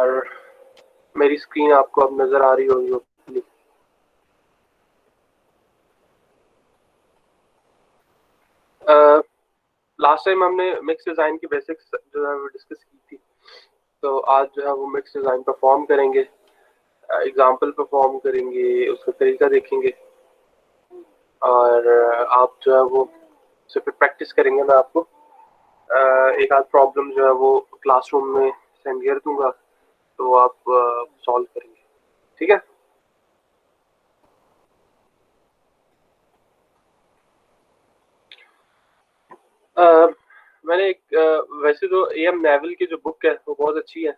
और मेरी स्क्रीन आपको अब नजर आ रही होगी होपफुली। लास्ट टाइम हमने मिक्स डिज़ाइन की बेसिक्स जो है वो डिस्कस की थी, तो आज जो है वो मिक्स डिज़ाइन परफॉर्म करेंगे, एग्जांपल परफॉर्म करेंगे, उसका तरीका देखेंगे और आप जो है वो उसे फिर प्रैक्टिस करेंगे। मैं आपको एक आध प्रॉब्लम जो है वो क्लासरूम में सेंड कर दूंगा, तो आप सॉल्व करेंगे, ठीक है। मैंने वैसे तो एम नेवल की जो बुक है वो बहुत अच्छी है।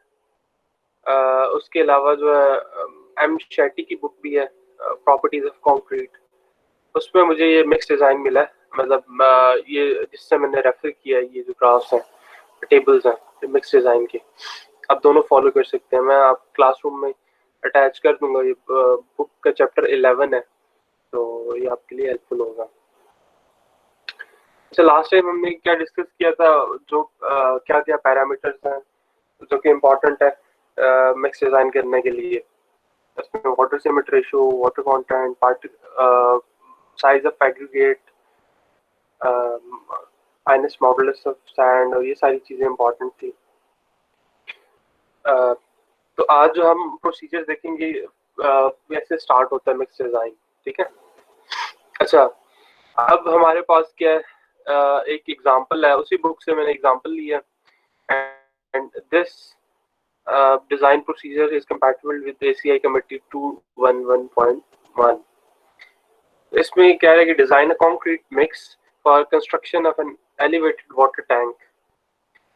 उसके अलावा जो है एम शेट्टी की बुक भी है, प्रॉपर्टीज ऑफ कंक्रीट, उसमें मुझे ये मिक्स डिज़ाइन मिला है। मतलब ये जिससे मैंने रेफर किया है, ये जो ग्राफ्स हैं, टेबल्स हैं मिक्स डिज़ाइन के, आप दोनों फॉलो कर सकते हैं। मैं आप क्लासरूम में अटैच कर दूंगा। ये बुक का चैप्टर 11 है, तो ये आपके लिए हेल्पफुल होगा। अच्छा, लास्ट टाइम हमने क्या डिस्कस किया था, जो क्या क्या पैरामीटर्स हैं जो कि इम्पोर्टेंट है मिक्स डिज़ाइन करने के लिए। इसमें water cement ratio, water content, part size of aggregate, finest modulus of sand, और ये सारी चीज़ें इम्पोर्टेंट थी। तो आज जो हम प्रोसीजर देखेंगे कैसे स्टार्ट होता है मिक्स डिज़ाइन, ठीक है। अच्छा, अब हमारे पास क्या है, एक एग्जांपल है, उसी बुक से मैंने एग्जांपल लिया, and this design procedure is compatible with ACI Committee 211.1. इसमें क्या है कि design a concrete mix for construction of an elevated water tank.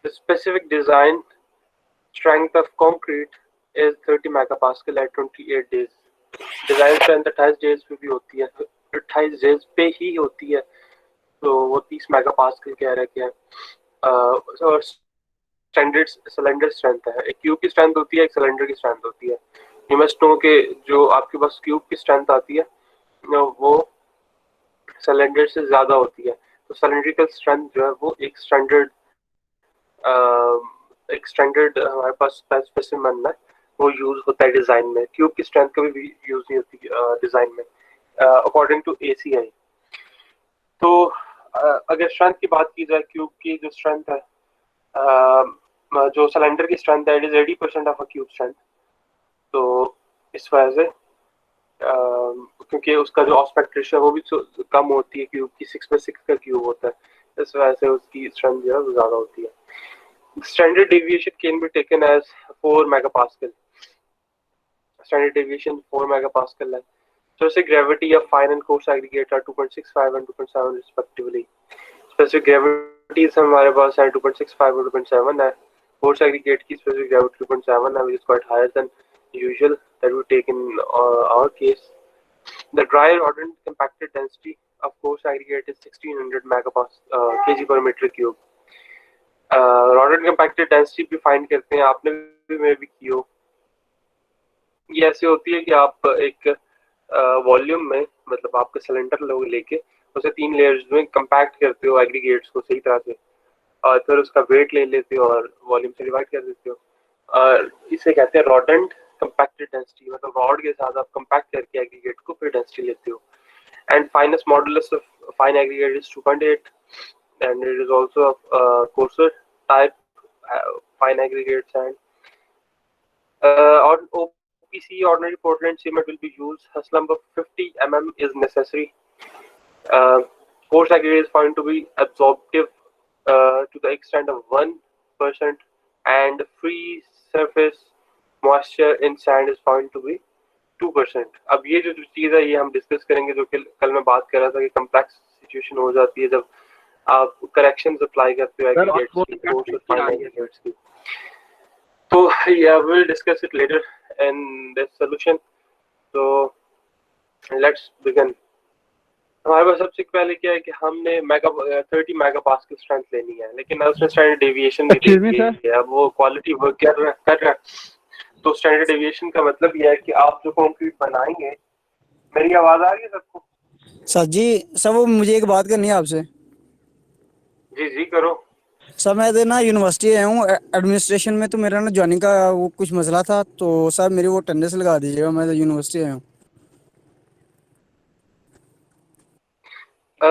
The specific design strength of concrete is 30 megapascal at 28 days. Design strength 28 days पे भी होती है, 28 days पे ही होती है, तो वो 30 मेगापास्कल कह रहे हैं। और स्टैंडर्ड सिलेंडर स्ट्रेंथ है, एक क्यूब की स्ट्रेंथ होती है, एक सिलेंडर की स्ट्रेंथ होती है। यू मस्ट नो के जो आपके पास क्यूब की स्ट्रेंथ आती है वो सिलेंडर से ज़्यादा होती है, तो सिलेंड्रिकल स्ट्रेंथ जो है वो एक स्टैंडर्ड हमारे पास स्पेसिमेन है, वो यूज होता है डिज़ाइन में। क्यूब की स्ट्रेंथ कभी भी यूज नहीं होती डिज़ाइन में अकॉर्डिंग टू ACI। तो अगर स्ट्रेंथ की बात की जाए, क्यूब की जो स्ट्रेंथ है, जो सिलेंडर की स्ट्रेंथ है, it is 80% of a cube strength. तो इस वजह से क्योंकि उसका जो ऑस्पेक्ट रेशियो है वो भी कम होती है, क्यूब की 6/6 का क्यूब होता है, इस वजह से उसकी स्ट्रेंथ जो है वो ज़्यादा होती है। Standard deviation can be taken as 4 megapascal. Standard deviation 4 megapascal है। So say gravity of fine and coarse aggregate are 2.65 and 2.7 respectively. Specific gravities हमारे पास है 2.65 और 2.7 है। Coarse aggregate की specific gravity 2.7 है, which is quite higher than usual that we take in our case. The dry rodent compacted density of coarse aggregate is 1600 kg per meter cube. Rodent compacted density भी find करते हैं, आपने भी मैं भी की हो। ये ऐसे होती है कि आप एक वॉल्यूम में, मतलब आपका सिलेंडर लोग लेके उसे 3 लेयर्स में कंपैक्ट करते हो एग्रीगेट्स को सही तरह से, और फिर उसका वेट ले लेते हो और वॉल्यूम से डिवाइड कर देते हो। और इसे कहते हैं रॉडेंट कंपैक्टेड डेंसिटी, मतलब रॉड के साथ आप कंपैक्ट करके एग्रीगेट को फिर डेंसिटी लेते हो। And finest modulus of fine aggregate is 2.8 and it is also courser type fine aggregates and और OPC, ordinary Portland cement, will be used. A slump of 50 mm is necessary. Coarse aggregate is found to be absorptive to the extent of 1%, and free surface moisture in sand is found to be 2%. अब ये जो चीज़ है ये हम discuss करेंगे, जो कि कल मैं बात कर रहा था कि कम्प्लेक्स सिचुएशन हो जाती है जब आप करेक्शंस अप्लाई करते हो एग्रीगेट्स की, कोर्स और फाइन एग्रीगेट्स की। तो yeah, we'll discuss it later in this solution. So let's begin. हमारे पास सबसे पहले क्या है कि हमने 30 मेगापास्कल स्ट्रेंथ लेनी है, लेकिन उसमें स्टैंडर्ड डेविएशन भी दी है। अब वो क्वालिटी वर्क कर रहा है। तो स्टैंडर्ड डेविएशन का मतलब ये है कि आप जो कंक्रीट बनाएंगे, मेरी आवाज आ रही है सबको? सर जी, सर वो मुझे एक बात करनी है आपसे। जी जी करो। सर मैं इधर ना यूनिवर्सिटी आया हूँ एडमिनिस्ट्रेशन में, तो मेरा ना ज्वाइनिंग का वो कुछ मसला था, तो सर मेरी वो अटेंडेंस लगा दीजिएगा, मैं तो यूनिवर्सिटी आया हूँ। अ,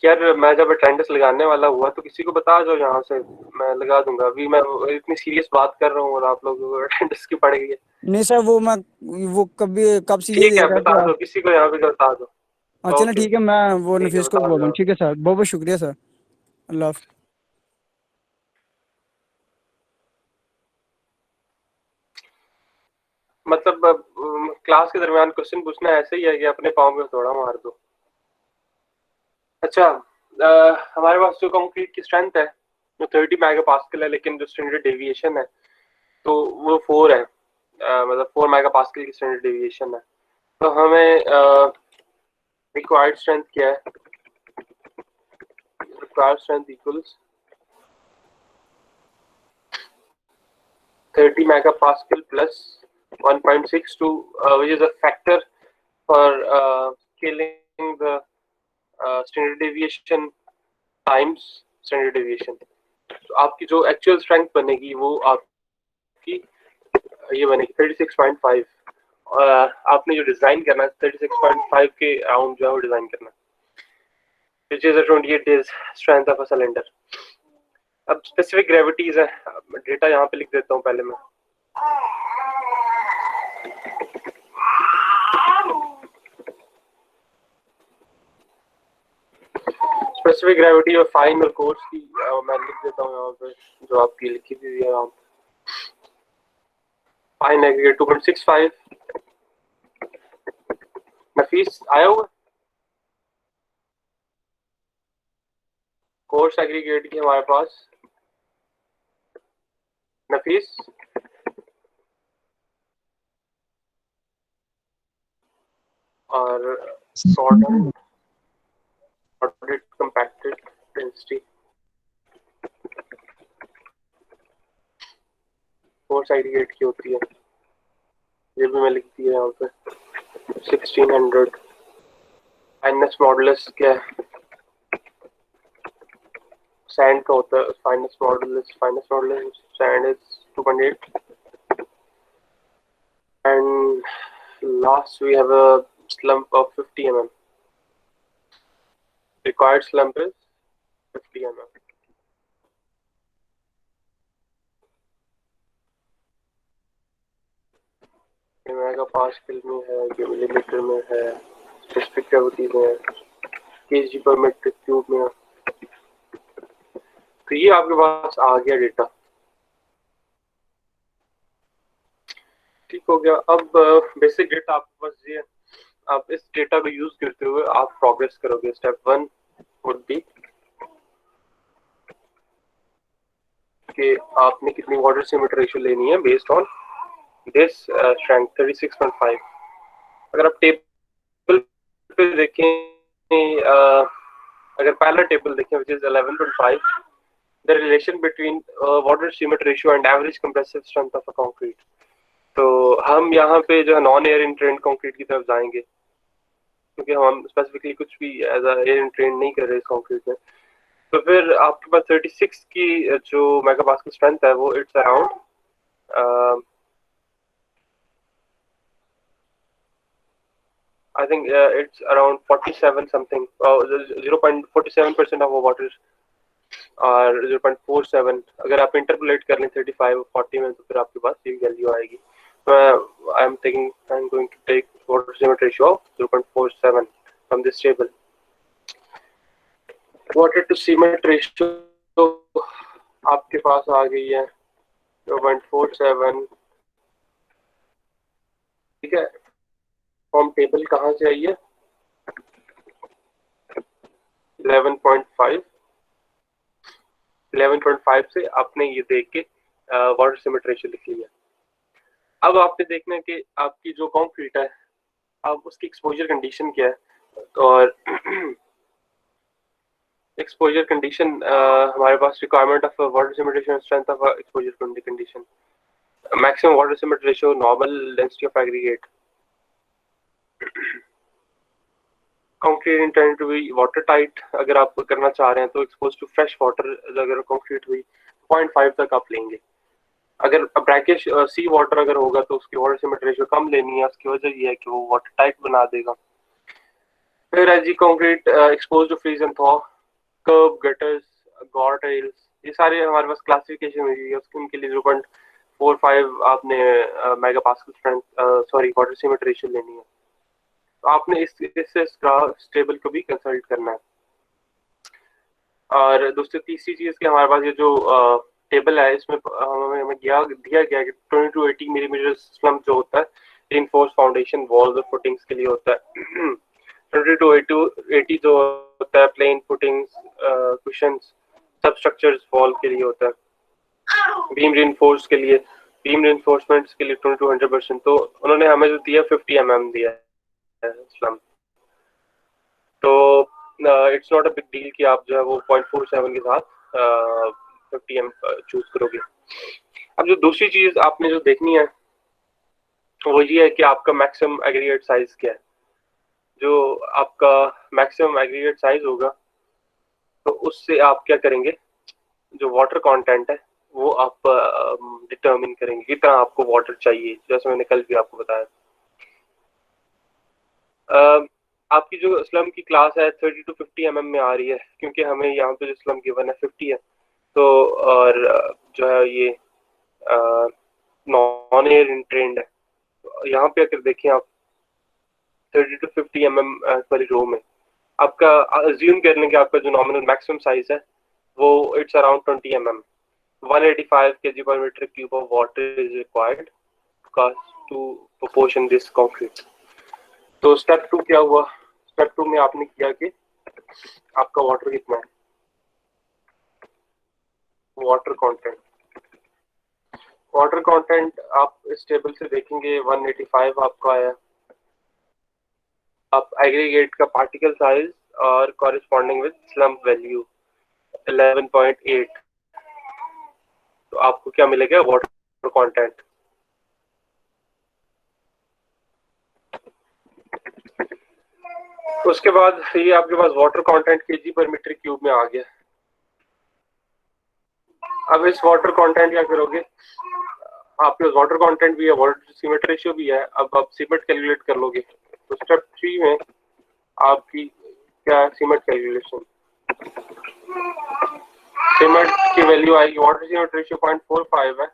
यार मैं जब अटेंडेंस लगाने वाला हुआ तो किसी को बता दो यहाँ से, मैं लगा दूंगा। अभी मैं इतनी सीरियस बात कर रहा हूँ और आप लोगों को अटेंडेंस की पड़ गई है। नहीं सर, वो मैं वो कभी कब से ये ठीक है, देख रहा बता था दो, आप। किसी को यहाँ पे बता दो। हाँ चलो ओके, ठीक है, मैं वो ठीक है, नफीस को बता बोल दो दूँ। आप। ठीक है सर, बहुत बहुत शुक्रिया सर। अल्लाह हाफ़िज़। मतलब क्लास के दरमियान क्वेश्चन पूछना ऐसे ही है कि अपने पाँव में थोड़ा मार दो। अच्छा, हमारे पास जो कंक्रीट की स्ट्रेंथ है वो 30 मेगा पास्कल है, लेकिन जो स्टैंडर्ड डेविएशन है तो वो 4 है। मतलब 4 मेगा पास्कल की स्टैंडर्ड डेविएशन है। तो हमें रिक्वायर्ड स्ट्रेंथ क्या है? Required strength equals 30 megapascal plus 1.62, which is a factor for scaling the standard deviation times standard deviation. तो आपकी जो एक्चुअल स्ट्रेंथ बनेगी वो आपकी ये बनेगी 36.5। आपने जो डिजाइन करना है 36.5 के अराउंड जो है वो डिजाइन करना है, which is a 28 days strength of a cylinder. अब स्पेसिफिक ग्रेविटीज है, डेटा यहाँ पे लिख देता हूँ पहले मैं। स्पेसिफिक ग्रेविटी और फाइन और कोर्स की मैं लिख देता हूँ यहाँ पे, जो आपकी लिखी हुई है यहाँ पे। Fine aggregate 2.65। नफीस आया हुआ। कोर्स एग्रीगेट की हमारे पास नफीस और sorted compacted density. Coarse aggregate की होती है, ये भी मैं लिख दिया यहाँ पे 1600। फाइनेस मॉडुलस क्या है? सैंड का होता है finance modulus sand is 2.8। and last we have a slump of 50 mm. Required slump is 50 mm. ये मेगा पास्कल में है, ये मिलीमीटर में है, स्पेसिफिक ग्रेविटी में है, केजी पर मीटर क्यूब में है। तो ये आपके पास आ गया डेटा, ठीक हो गया। अब बेसिक डेटा आपके पास ये है। आप इस डेटा को यूज करते हुए आप प्रोग्रेस करोगे। स्टेप 1 वुड बी कि आपने कितनी वाटर सीमेट्री रेशियो लेनी है बेस्ड ऑन दिस स्ट्रेंथ 36.5। अगर आप टेबल पे देखें, अगर पहला टेबल देखें which is 11.5, the relation between water cemetery ratio and average compressive strength of a concrete. तो हम यहाँ पे जो है नॉन एयर इनट्रेंड कंक्रीट की तरफ जाएंगे, क्योंकि हम स्पेसिफिकली कुछ भी एज अ एयर इनट्रेंड नहीं कर रहे इस कंक्रीट में। तो फिर आपके पास 36 की जो मेगापास्कल स्ट्रेंथ है वो it's around I think it's around 47 something, 0.47% of our waters और 0.47। अगर आप इंटरपोलेट कर लें 35 और 40 में तो फिर आपके पास ये वैल्यू आएगी। तो I am going to take water cement ratio of 0.47 from this table. Water to cement ratio आपके पास आ गई है 0.47। ठीक है, फ्रॉम टेबल कहाँ से आई है? 11.5। 11.5 से आपने ये देख के वाटर सीमेंट रेशियो लिख लिया। अब आपने देखना है कि आपकी जो कंक्रीट है अब उसकी एक्सपोजर कंडीशन क्या है। और एक्सपोजर कंडीशन हमारे पास requirement of water cement ratio and strength of exposure condition, maximum water cement ratio, normal density of aggregate. Concrete intended to be water tight, अगर आप करना चाह रहे हैं तो एक्सपोज टू फ्रेश वाटर अगर कंक्रीट हुई 0.5 तक आप लेंगे। अगर ब्रैकिश सी वाटर अगर होगा तो उसकी वाटर सीमेंट रेशियो कम लेनी है, उसकी वजह ये है कि वो वाटर टाइट बना देगा। फिर है जी concrete expose to freeze and thaw, curb, gutters, guard rails, ये सारे हमारे पास क्लासिफिकेशन हुई है। उसके उनके लिए 0.45 आपने mega pascal strength sorry water cement ratio लेनी है। तो आपने इससे इसका स्टेबल को भी कंसल्ट करना है। और दोस्तों तीसरी चीज कि हमारे पास ये जो टेबल है इसमें हमें हमें दिया गया कि 20 to 80 मिलीमीटर स्लम जो होता है रिइंफोर्स फाउंडेशन वॉल्स और फुटिंग्स के लिए होता है। 20 to 80 जो होता है प्लेन फुटिंग्स कुशंस सब स्ट्रक्चर्स वॉल के लिए होता है। बीम रिइंफोर्स के लिए बीम रिइंफोर्समेंट्स के लिए 20 to 100%। तो उन्होंने हमें जो दिया 50 mm दिया है स्लम। तो it's not a big deal कि आप जो है वो 0.47 के साथ 50 एम चूज करोगे। अब जो दूसरी चीज आपने जो देखनी है वो ये है कि आपका मैक्सिमम एग्रीगेट साइज क्या है। जो आपका मैक्सिमम एग्रीगेट साइज होगा तो उससे आप क्या करेंगे, जो वाटर कंटेंट है वो आप डिटरमिन करेंगे कितना आपको वाटर चाहिए, जैसे मैंने कल भी आपको बताया। आपकी जो स्लम की क्लास है 30 to 50 mm में आ रही है, क्योंकि हमें यहाँ पे जो स्लम गिवन है 50 है। तो और जो है ये नॉन एयर इंट्रेंड है। तो यहाँ पे अगर देखें आप 30 to 50 mm वाली रो में आपका अज्यूम कर लें कि आपका जो नॉमिनल मैक्सिमम साइज है वो it's around 20 mm। 185 kg per meter cube of water is required to proportion this concrete। तो स्टेप 2 क्या हुआ, स्टेप 2 में आपने किया कि आपका वाटर कितना है, वाटर कंटेंट। वाटर कंटेंट आप इस टेबल से देखेंगे 185 आपका आया। आप एग्रीगेट का पार्टिकल साइज और कॉरेस्पॉन्डिंग विद स्लम्प वैल्यू 11.8, तो आपको क्या मिलेगा वाटर कंटेंट। उसके बाद ये आपके पास वाटर कंटेंट केजी पर मीटर क्यूब में आ गया। अब इस वाटर कंटेंट क्या करोगे, आपके पास वाटर कंटेंट भी है, वाटर सीमेंट रेशियो भी है। अब आप सीमेंट कैलकुलेट कर लोगे। तो स्टेप 3 में आपकी क्या सीमेंट कैलकुलेशन, सीमेंट की वैल्यू आएगी, वाटर सीमेंट रेशियो 0.45 है,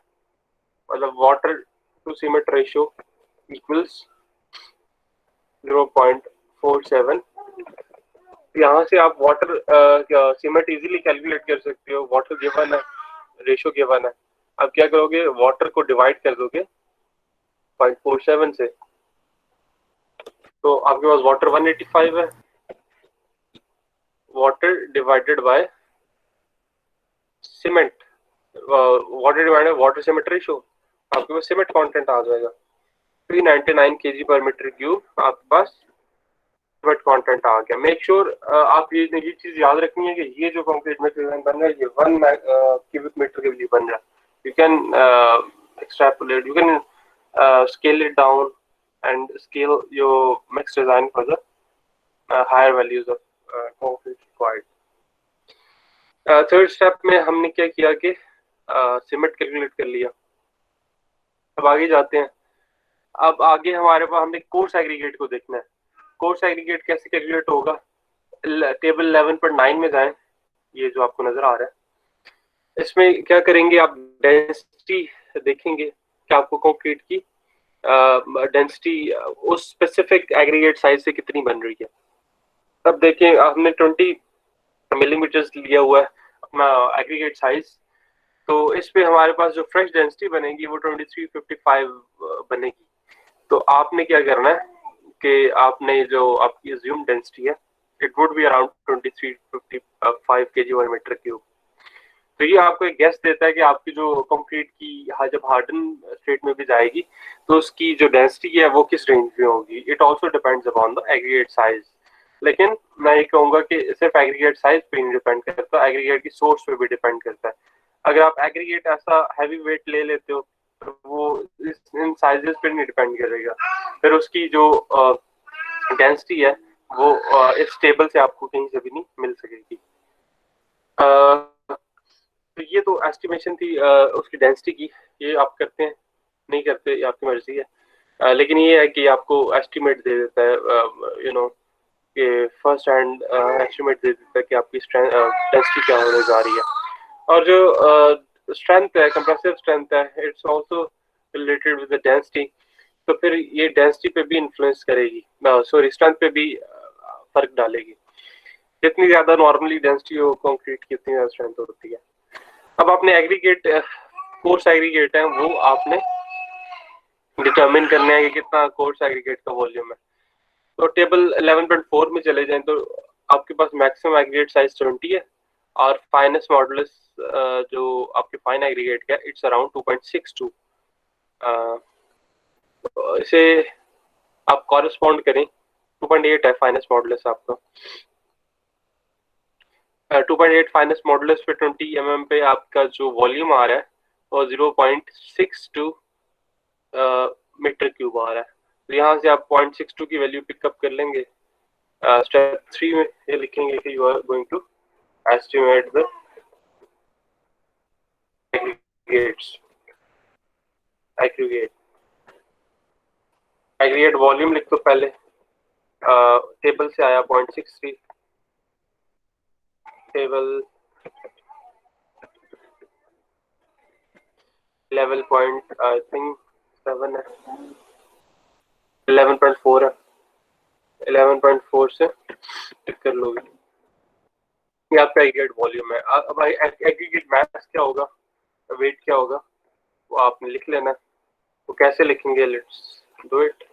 मतलब water to cement ratio equals 0.47। यहाँ से आप वाटर सीमेंट इजीली कैलकुलेट कर सकते हो। वाटर गिवन है, रेशियो गिवन है, अब क्या करोगे, वाटर को डिवाइड कर दोगे 0.47 से। तो आपके पास वाटर 185 है, water divided by cement, water divided water cement ratio, आपके पास सीमेंट कंटेंट आ जाएगा 399 kg पर मीटर क्यूब, आपके पास सीमेंट कंटेंट आ गया। मेक श्योर आप ये चीज याद रखनी है कि ये जो कंक्रीट मटेरियल बन रहा है ये 1 क्यूबिक मीटर के लिए बन रहा है। You can extrapolate, you can scale it down and scale your mix design for the higher values of concrete required। Third step में हमने क्या किया कि सीमेंट कैलकुलेट कर लिया। अब आगे जाते हैं। अब आगे हमारे पास हमने कोर्स एग्रीगेट को देखना है। कोर्स एग्रीगेट कैसे कैलकुलेट होगा, टेबल 11.9 में जाएं, ये जो आपको नजर आ रहा है। इसमें क्या करेंगे, आप डेंसिटी देखेंगे कि आपको कंक्रीट की डेंसिटी उस स्पेसिफिक एग्रीगेट साइज से कितनी बन रही है। तब देखें हमने 20 मिलीमीटर लिया हुआ है अपना एग्रीगेट साइज, तो इस पे हमारे पास जो फ्रेश डेंसिटी बनेगी वो 2355 बनेगी। तो आपने क्या करना है कि आपने जो आपकी अज्यूम डेंसिटी है it would be around 2355 kg पर मीटर क्यूब। तो ये आपको एक गेस देता है कि आपकी जो कंक्रीट की जब हार्डन स्टेट में भी जाएगी तो उसकी जो डेंसिटी है वो किस रेंज में होगी। It also depends upon the aggregate size. लेकिन मैं ये कहूँगा कि सिर्फ एग्रीगेट साइज पे नहीं डिपेंड करता, एग्रीगेट की सोर्स पे भी डिपेंड करता है। अगर आप एग्रीगेट ऐसा हैवी वेट ले लेते हो तो वो इन साइजेस पे नहीं डिपेंड करेगा, फिर उसकी जो डेंसिटी है वो इस टेबल से आपको कहीं से भी नहीं मिल सकेगी। तो ये तो एस्टिमेशन थी उसकी डेंसिटी की। ये आप करते हैं नहीं करते, ये आपकी मर्जी है। लेकिन ये है कि आपको एस्टिमेट दे देता है, यू नो, कि फर्स्ट हैंड एस्टिमेट दे देता है कि आपकी डेंसिटी क्या होने जा रही है। और जो स्ट्रेंथ है, कंप्रेसिव स्ट्रेंथ है, it's also related with the density. तो फिर ये डेंसिटी पे भी इन्फ्लुएंस करेगी, सॉरी स्ट्रेंथ पे भी फर्क डालेगी। जितनी ज्यादा नॉर्मली डेंसिटी हो कंक्रीट की, उतनी ज्यादा स्ट्रेंथ होती है। अब आपने एग्रीगेट, कोर्स एग्रीगेट है वो आपने डिटरमिन करना है कि कितना कोर्स एग्रीगेट का वॉल्यूम है। तो टेबल 11.4 में चले जाएं तो आपके पास मैक्सिमम एग्रीगेट साइज 70 है, और फाइनेस्ट मॉडुलस जो आपके फाइन एग्रीगेट का इट्स अराउंड 2.62। इसे आप कॉरेस्पॉन्ड करें, 2.8 है फाइनेस्ट मॉडुलस आपका। 2.8 फाइनेस्ट मॉडुलस पे 20 mm पे आपका जो वॉल्यूम आ रहा है वो 0.62 मीटर क्यूब आ रहा है। तो यहाँ से आप 0.62 की वैल्यू पिकअप कर लेंगे। स्टेप 3 में ये लिखेंगे कि you are going to estimate the aggregate aggregate volume लिख दो पहले। टेबल से आया 0.63, table level point I think 7 है, 11.4 है, 11.4 से टिक कर लोगे। ये आपका एग्रीगेट वॉल्यूम है। अब एग्रीगेट मास क्या होगा, वेट क्या होगा, वो आपने लिख लेना। वो कैसे लिखेंगे, let's do it.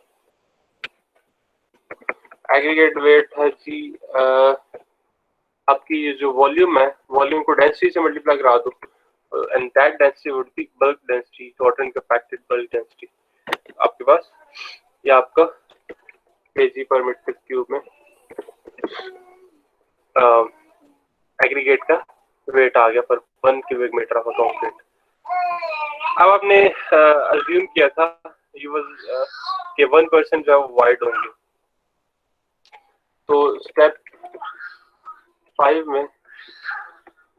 Aggregate weight है जी, आपकी जो वॉल्यूम है, वॉल्यूम को डेंसिटी से मल्टीप्लाई करा दो, and that density would be bulk density, total compacted bulk density. आपके पास ये आपका केजी पर मीटर क्यूब में एग्रीगेट का वेट आ गया पर 1 क्यूबिक मीटर ऑफ कंक्रीट। अब आपने अज्यूम किया था यू वाज कि 1% जो वाइड होंगे। तो स्टेप 5 में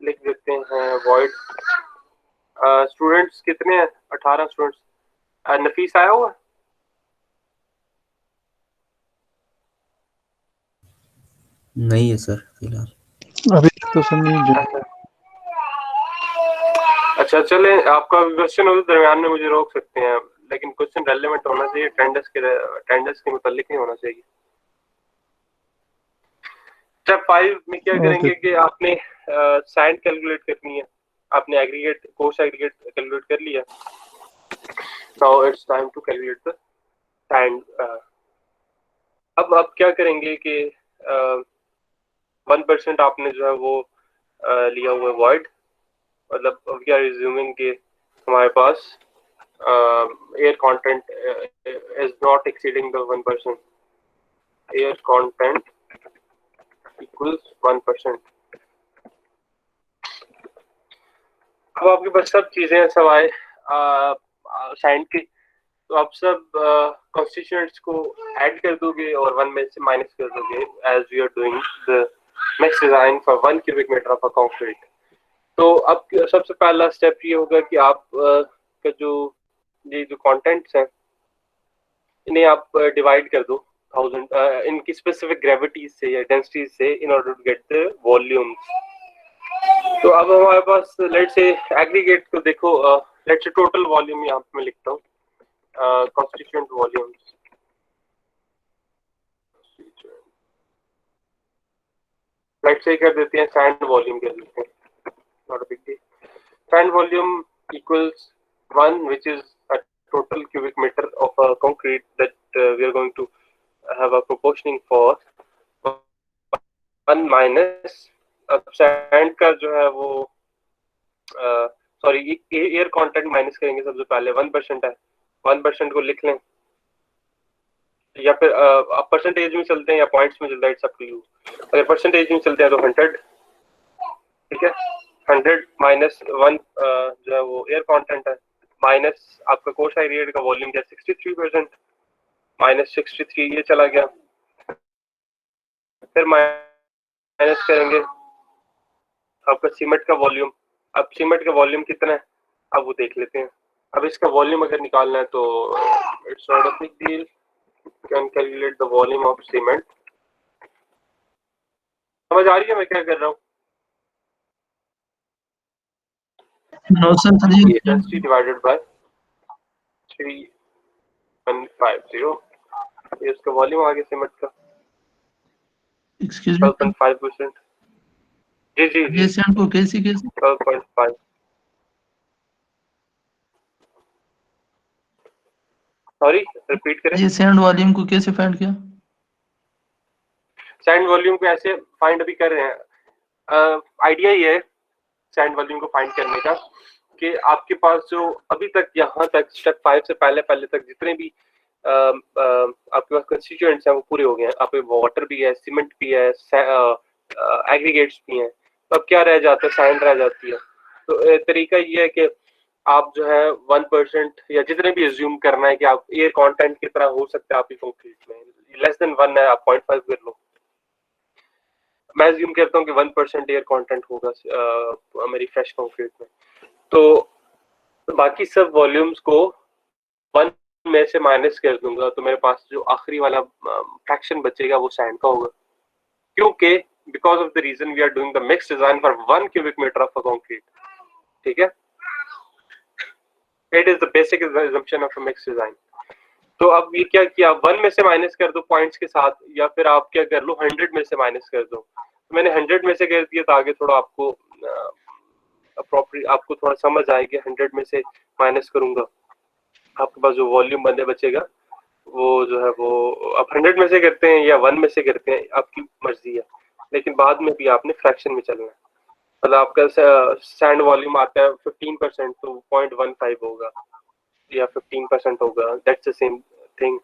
लिख देते हैं वॉइड। स्टूडेंट्स कितने हैं, 18 स्टूडेंट्स। नफीस आया हुआ? नहीं है सर फिलहाल। अभी तक तो सर नहीं जो। अच्छा चले, आपका क्वेश्चन हो तो दरमियान में मुझे रोक सकते हैं, लेकिन क्वेश्चन रेलेवेंट होना चाहिए, टेंडर्स के मुतालिक नहीं होना चाहिए। स्टेप 5 में क्या करेंगे कि आपने सैंड कैलकुलेट करनी है। आपने एग्रीगेट, कोर्स एग्रीगेट कैलकुलेट कर लिया। Now it's time to calculate the sand. अब आप क्या करेंगे कि 1% आपने जो है वो लिया हुआ है वॉइड, मतलब वी आर रिज्यूमिंग कि हमारे पास air content is not exceeding the 1%, air content equals 1%। अब आपके पास सब चीजें हैं सवाए साइंड की, तो आप सब कॉन्स्टिट्यूएंट्स को ऐड कर दोगे और 1 में से माइनस कर दोगे as we are doing the next design for 1 cubic metre of concrete. तो अब सबसे पहला स्टेप ये होगा कि आप का जो ये जो कंटेंट्स हैं इन्हें आप डिवाइड कर दो 1000 इनकी स्पेसिफिक ग्रेविटी से या डेंसिटी से in order to get the volumes. तो अब हमारे पास लेट से एग्रीगेट को देखो, लेट से टोटल वॉल्यूम यहाँ पे मैं लिखता हूँ, कॉन्स्टिट्यूएंट वॉल्यूम्स। लेट से कर देते हैं सैंड वॉल्यूम कर देते हैं, not a big deal. Sand volume equals 1 which is a total cubic meter of concrete that we are going to have a proportioning for 1 minus, अब सैंड का जो है वो सॉरी एयर कंटेंट माइनस करेंगे सबसे पहले। 1% है, 1% को लिख लें, या फिर आप परसेंटेज में चलते हैं या पॉइंट्स में चलते हैं, इट्स अप टू यू। अगर परसेंटेज में चलते हैं तो 100, ठीक है। 100 माइनस 1 जो है वो एयर कंटेंट है, माइनस आपका कोर्स एग्रीगेट का वॉल्यूम क्या 63%, माइनस 63 ये चला गया। फिर माइनस करेंगे आपका सीमेंट का वॉल्यूम। अब सीमेंट का वॉल्यूम कितना है अब वो देख लेते हैं। अब इसका वॉल्यूम अगर निकालना है तो it's not a big deal, can calculate the volume of cement. समझ आ रही है मैं क्या कर रहा हूँ? नो सर समझिए। ये डेंसिटी डिवाइडेड बाय 3150, ये इसका वॉल्यूम आ गया सीमेंट का एक्सक्यूज मी 12.5%। जी जी जी ये सैंड को कैसे 12.5। सॉरी रिपीट करें। ये सैंड वॉल्यूम को कैसे फाइंड किया? सैंड वॉल्यूम को ऐसे फाइंड अभी कर रहे हैं। आइडिया ये है सैंड वॉल्यूम को फाइंड करने का कि आपके पास जो अभी तक यहाँ तक स्टेप 5 से पहले तक जितने भी आपके पास कंस्टिट्यूएंट्स हैं वो पूरे हो गए हैं। आपके वाटर भी है, सीमेंट भी है, एग्रीगेट्स भी हैं। तो अब क्या रह जाता है? सैंड रह जाती है। तो तरीका ये है कि आप जो है 1% या जितने भी एज्यूम करना है कि आप एयर कंटेंट कितना हो सकता है आपकी कंक्रीट में, लेस देन 1 है आप 0.5 कर लो। मैं एज्यूम करता हूँ कि 1% एयर कंटेंट होगा मेरी फ्रेश कंक्रीट में। तो बाकी सब वॉल्यूम्स को 1 में से माइनस कर दूंगा तो मेरे पास जो आखिरी वाला फ्रैक्शन बचेगा वो सैंड का होगा, क्योंकि because of the reason we are doing the mix design for 1 cubic metre of a concrete. ठीक है, it is the basic assumption of a mix design. तो अब ये क्या किया, 1 में से माइनस कर दो पॉइंट्स के साथ, या फिर आप क्या कर लो 100 में से माइनस कर दो। तो मैंने 100 में से कर दिया तो आगे थोड़ा आपको अप्रोप्रिएट आपको थोड़ा समझ आएगी। 100 में से माइनस करूंगा आपके पास जो वॉल्यूम बंदे बचेगा वो जो है वो आप 100 में से करते हैं या 1 में से करते हैं आपकी मर्जी है, लेकिन बाद में भी आपने फ्रैक्शन में चलना है। मतलब आपका सैंड वॉल्यूम आता है 15% तो 0.15 होगा या 15% होगा, दैट्स द सेम थिंग।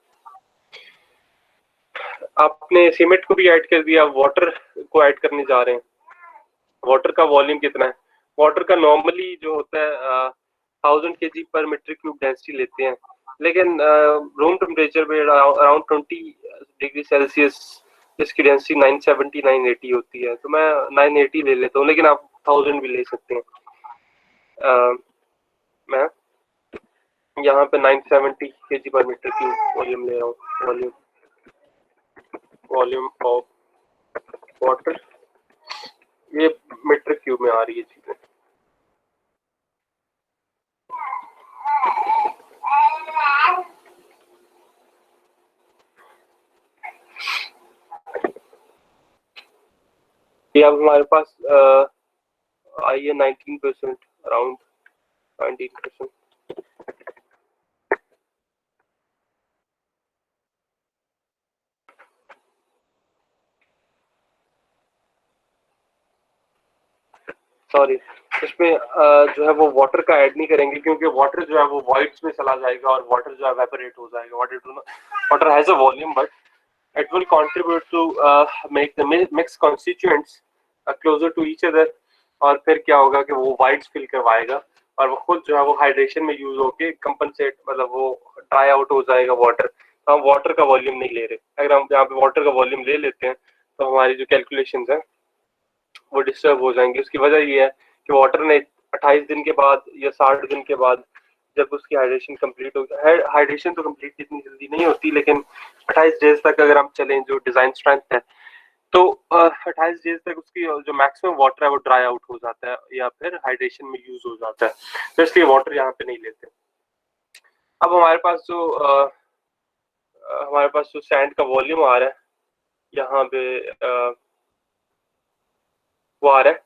आपने सीमेंट को भी ऐड कर दिया, वाटर को ऐड करने जा रहे हैं। वाटर का वॉल्यूम कितना है? वाटर का नॉर्मली जो होता है 1000 kg पर मीटर क्यूब डेंसिटी लेते हैं, लेकिन रूम टेम्परेचर पे अराउंड 20 डिग्री सेल्सियस इसकी डेंसिटी 970 980 होती है। तो मैं 980 ले लेता हूँ, लेकिन आप 1000 भी ले सकते हैं। मैं यहाँ पे 970 kg पर मीटर क्यूब वॉल्यूम ले रहा हूँ। वॉल्यूम ऑफ वाटर, ये मीटर क्यूब में आ रही है चीजें। ये अब हमारे पास आई है 19%, अराउंड 19%। सॉरी, इसमें जो है वो वाटर का ऐड नहीं करेंगे, क्योंकि वाटर जो है वो वॉइड्स में चला जाएगा और वाटर जो है एवेपोरेट हो जाएगा। Water has a volume but it will contribute to make the mixed constituents closer to each other, और फिर क्या होगा कि वो वाइड्स फिल करवाएगा और वो खुद जो है वो हाइड्रेशन में यूज होके कंपनसेट, मतलब वो ड्राई आउट हो जाएगा वाटर। तो हम वाटर का वॉल्यूम नहीं ले रहे। अगर हम यहाँ पे वाटर का वॉल्यूम ले लेते हैं तो हमारी जो कैलकुलेशंस हैं वो डिस्टर्ब हो जाएंगी। उसकी वजह ये है कि वाटर ने 28 दिन के बाद या 60 दिन के बाद जब उसकी हाइड्रेशन कंप्लीट हो, हाइड्रेशन तो कंप्लीट इतनी जल्दी नहीं होती, लेकिन 28 डेज तक अगर हम चलें जो डिजाइन स्ट्रेंथ है, तो 28 डेज तक उसकी जो मैक्सिमम वाटर है वो ड्राई आउट हो जाता है या फिर हाइड्रेशन में यूज हो जाता है। तो इसलिए वाटर यहाँ पे नहीं लेते। अब हमारे पास जो सैंड का वॉल्यूम आ रहा है यहाँ पे वो आ रहा है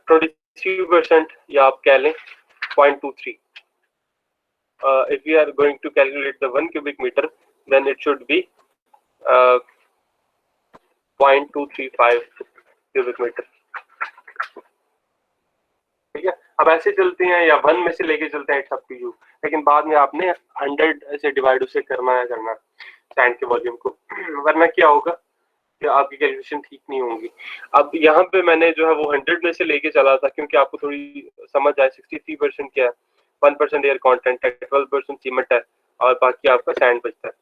23%, या आप कह लें 0.23। if we are going to calculate the 1 cubic meter, then it should be 0.235 cubic meter। ठीक है, अब ऐसे चलते हैं या 1 में से लेके चलते हैं, इट्स अप टू यू, लेकिन बाद में आपने 100 से डिवाइड उसे करना सैंड के वॉल्यूम को, वरना क्या होगा कि आपकी कैलकुलेशन ठीक नहीं होगी। अब यहाँ पे मैंने जो है वो 100 में से लेके चला था क्योंकि आपको थोड़ी समझ आए। 63% क्या है, 1% एयर कंटेंट है, 12% सीमेंट है और बाकी आपका सैंड बचता है।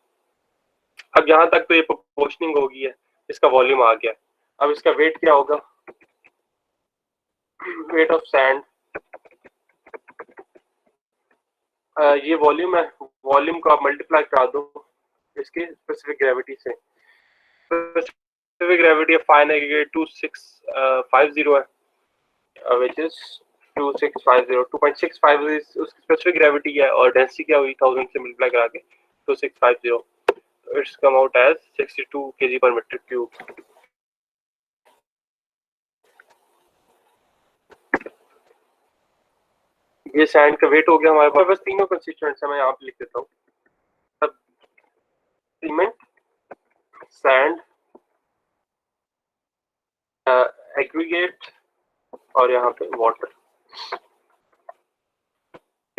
अब यहाँ तक तो ये प्रोपोर्शनिंग हो गई है, इसका वॉल्यूम आ गया। अब इसका वेट क्या होगा, वेट ऑफ सैंड, ये वॉल्यूम है, वॉल्यूम को आप मल्टीप्लाई करा दो इसके स्पेसिफिक ग्रेविटी से। Specific gravity of fine aggregate 2650 है, which is 2650, 2.65 is उसकी स्पेसिफिक ग्रेविटी है, और डेंसिटी क्या हुई 1000 से मल्टीप्लाई करा के 2650, it's come out as 62 kg per metric cube। ये सैंड का वेट हो गया हमारे पास। बस तीनों कंस्टिट्यूएंट्स है, मैं यहाँ पे लिख देता हूँ। सब सीमेंट, सैंड, एग्रीगेट और यहाँ पे वाटर।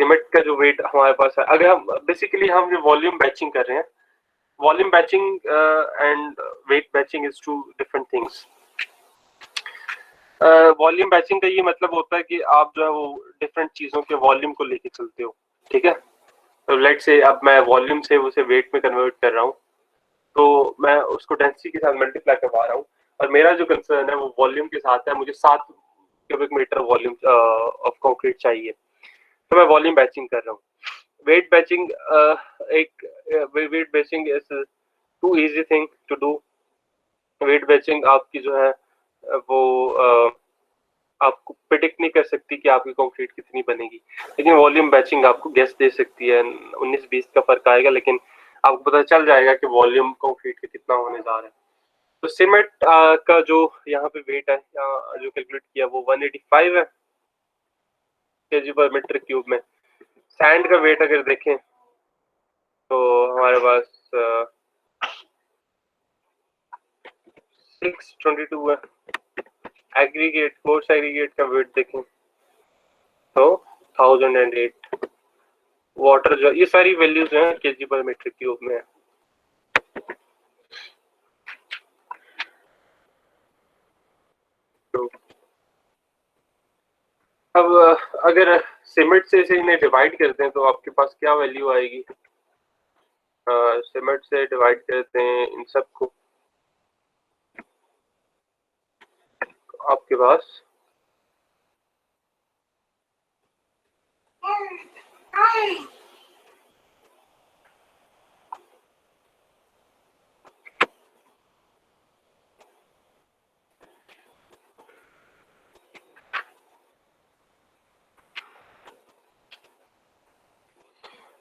सीमेंट का जो वेट हमारे पास है, अगर हम बेसिकली हम जो वॉल्यूम बैचिंग कर रहे हैं, volume batching and weight batching is two different things. Volume batching का ये मतलब होता है कि आप जो है वो डिफरेंट चीजों के वॉल्यूम को लेके चलते हो, ठीक है। तो लेट से अब मैं वॉल्यूम से उसे वेट में कन्वर्ट कर रहा हूँ, तो मैं उसको डेंसिटी के साथ मल्टीप्लाई करवा रहा हूँ, और मेरा जो कंसर्न है वो वॉल्यूम के साथ है। मुझे 7 cubic metre volume of concrete चाहिए, तो मैं वॉल्यूम बैचिंग कर रहा हूँ। Weight batching weight batching is too easy thing to do. Weight batching आपकी जो है वो आपको प्रेडिक्ट नहीं कर सकती कि आपकी कंक्रीट कितनी बनेगी, लेकिन वॉल्यूम बैचिंग आपको गेस दे सकती है। 19-20 का फर्क आएगा, लेकिन आपको पता चल जाएगा कि वॉल्यूम कंक्रीट का कितना होने जा रहा है। तो सीमेंट का जो यहाँ पे वेट है, यहाँ जो कैलकुलेट किया वो 185 है kg पर मीटर क्यूब में। सैंड का वेट अगर देखें तो हमारे पास 622 है। एग्रीगेट, कोर्स एग्रीगेट का वेट देखें तो 1008। वाटर जो, ये सारी वैल्यूज हैं kg पर मीटर क्यूब में। तो अब अगर सीमेंट से इसे इन्हें डिवाइड करते हैं तो आपके पास क्या वैल्यू आएगी। सीमेंट से डिवाइड करते हैं इन सब को, आपके पास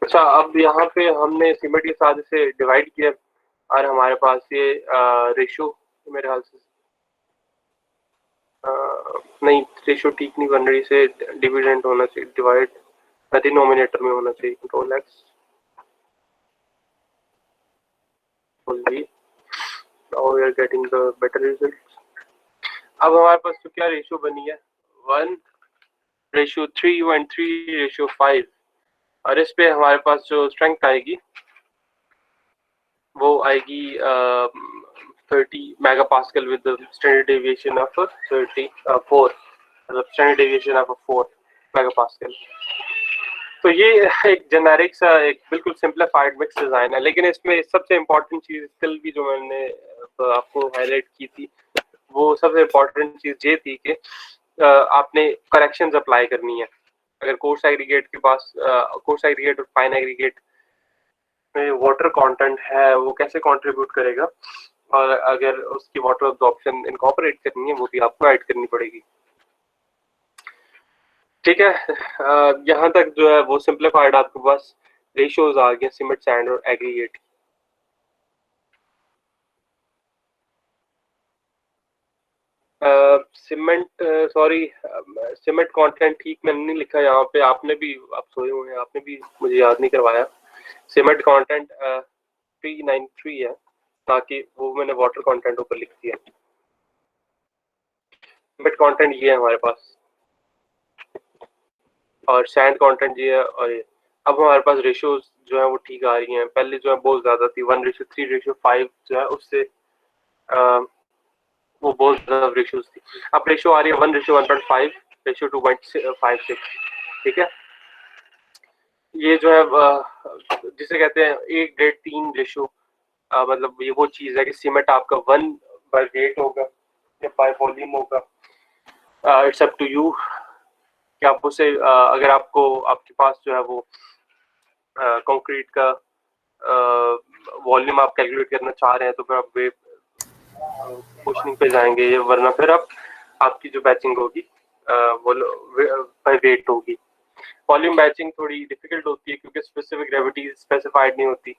अच्छा, अब यहाँ पे हमने सीमेंट के साथ इसे डिवाइड किया और हमारे पास ये रेशो मेरे ख्याल से नहीं, रेशो ठीक नहीं बन रही, से डिविडेंड होना चाहिए, डिवाइड डिनोमिनेटर में होना चाहिए। Control x now we are getting the better results. अब हमारे पास तो क्या रेशो बनी है, 1:3 and 3:5, और इस पे हमारे पास जो स्ट्रेंथ आएगी वो आएगी 30 megapascal with standard deviation of 4, मतलब स्टैंडर्ड डेविएशन ऑफ 4 मेगापास्कल। तो ये एक जेनेरिक सा, एक बिल्कुल सिंप्लीफाइड मिक्स डिजाइन है, लेकिन इसमें सबसे इम्पोर्टेंट चीज स्टिल भी जो मैंने आपको हाईलाइट की थी, वो सबसे इम्पोर्टेंट चीज ये थी कि आपने करेक्शंस अप्लाई करनी है। अगर कोर्स एग्रीगेट के पास कोर्स एग्रीगेट और फाइन एग्रीगेट में वाटर कंटेंट है, वो कैसे कंट्रीब्यूट करेगा, और अगर उसकी वाटर अब्जॉर्प्शन इनकॉर्पोरेट करनी है वो भी आपको ऐड करनी पड़ेगी, ठीक है। यहाँ तक जो है वो सिंप्लीफाइड आपके पास रेशियोज आ गए सीमेंट, सैंड और aggregate. Cement, sorry, cement content ठीक मैंने नहीं लिखा यहाँ पे, आपने भी, आप सोए हुए हैं, आपने भी मुझे याद नहीं करवाया। सीमेंट कंटेंट 393 है, ताकि वो मैंने वाटर कंटेंट ऊपर लिख दिया। सीमेंट कंटेंट ये है हमारे पास, और सैंड कंटेंट ये है, और ये अब हमारे पास रेशियोज जो है वो ठीक आ रही हैं। पहले जो है बहुत ज़्यादा थी, 1:3:5 जो है उससे वो बहुत ज़्यादा रेशियोज थी। अब रेशियो आ रही है 1:1.5, रेशियो 2.56, ठीक है। ये जो है जिसे कहते हैं 1:3 रेशियो, मतलब ये वो चीज़ है कि सीमेंट आपका 1 बाय वेट होगा या बाय वॉल्यूम होगा, इट्स अप टू यू कि आप उसे अगर आपको आपके पास जो है वो कंक्रीट का वॉल्यूम आप कैलकुलेट करना चाह रहे हैं तो फिर आप वेट पोजीशनिंग पे जाएंगे, वरना फिर आप आपकी जो बैचिंग होगी वो बाय वेट होगी। वॉल्यूम बैचिंग थोड़ी डिफिकल्ट होती है क्योंकि स्पेसिफिक ग्रेविटी स्पेसिफाइड नहीं होती,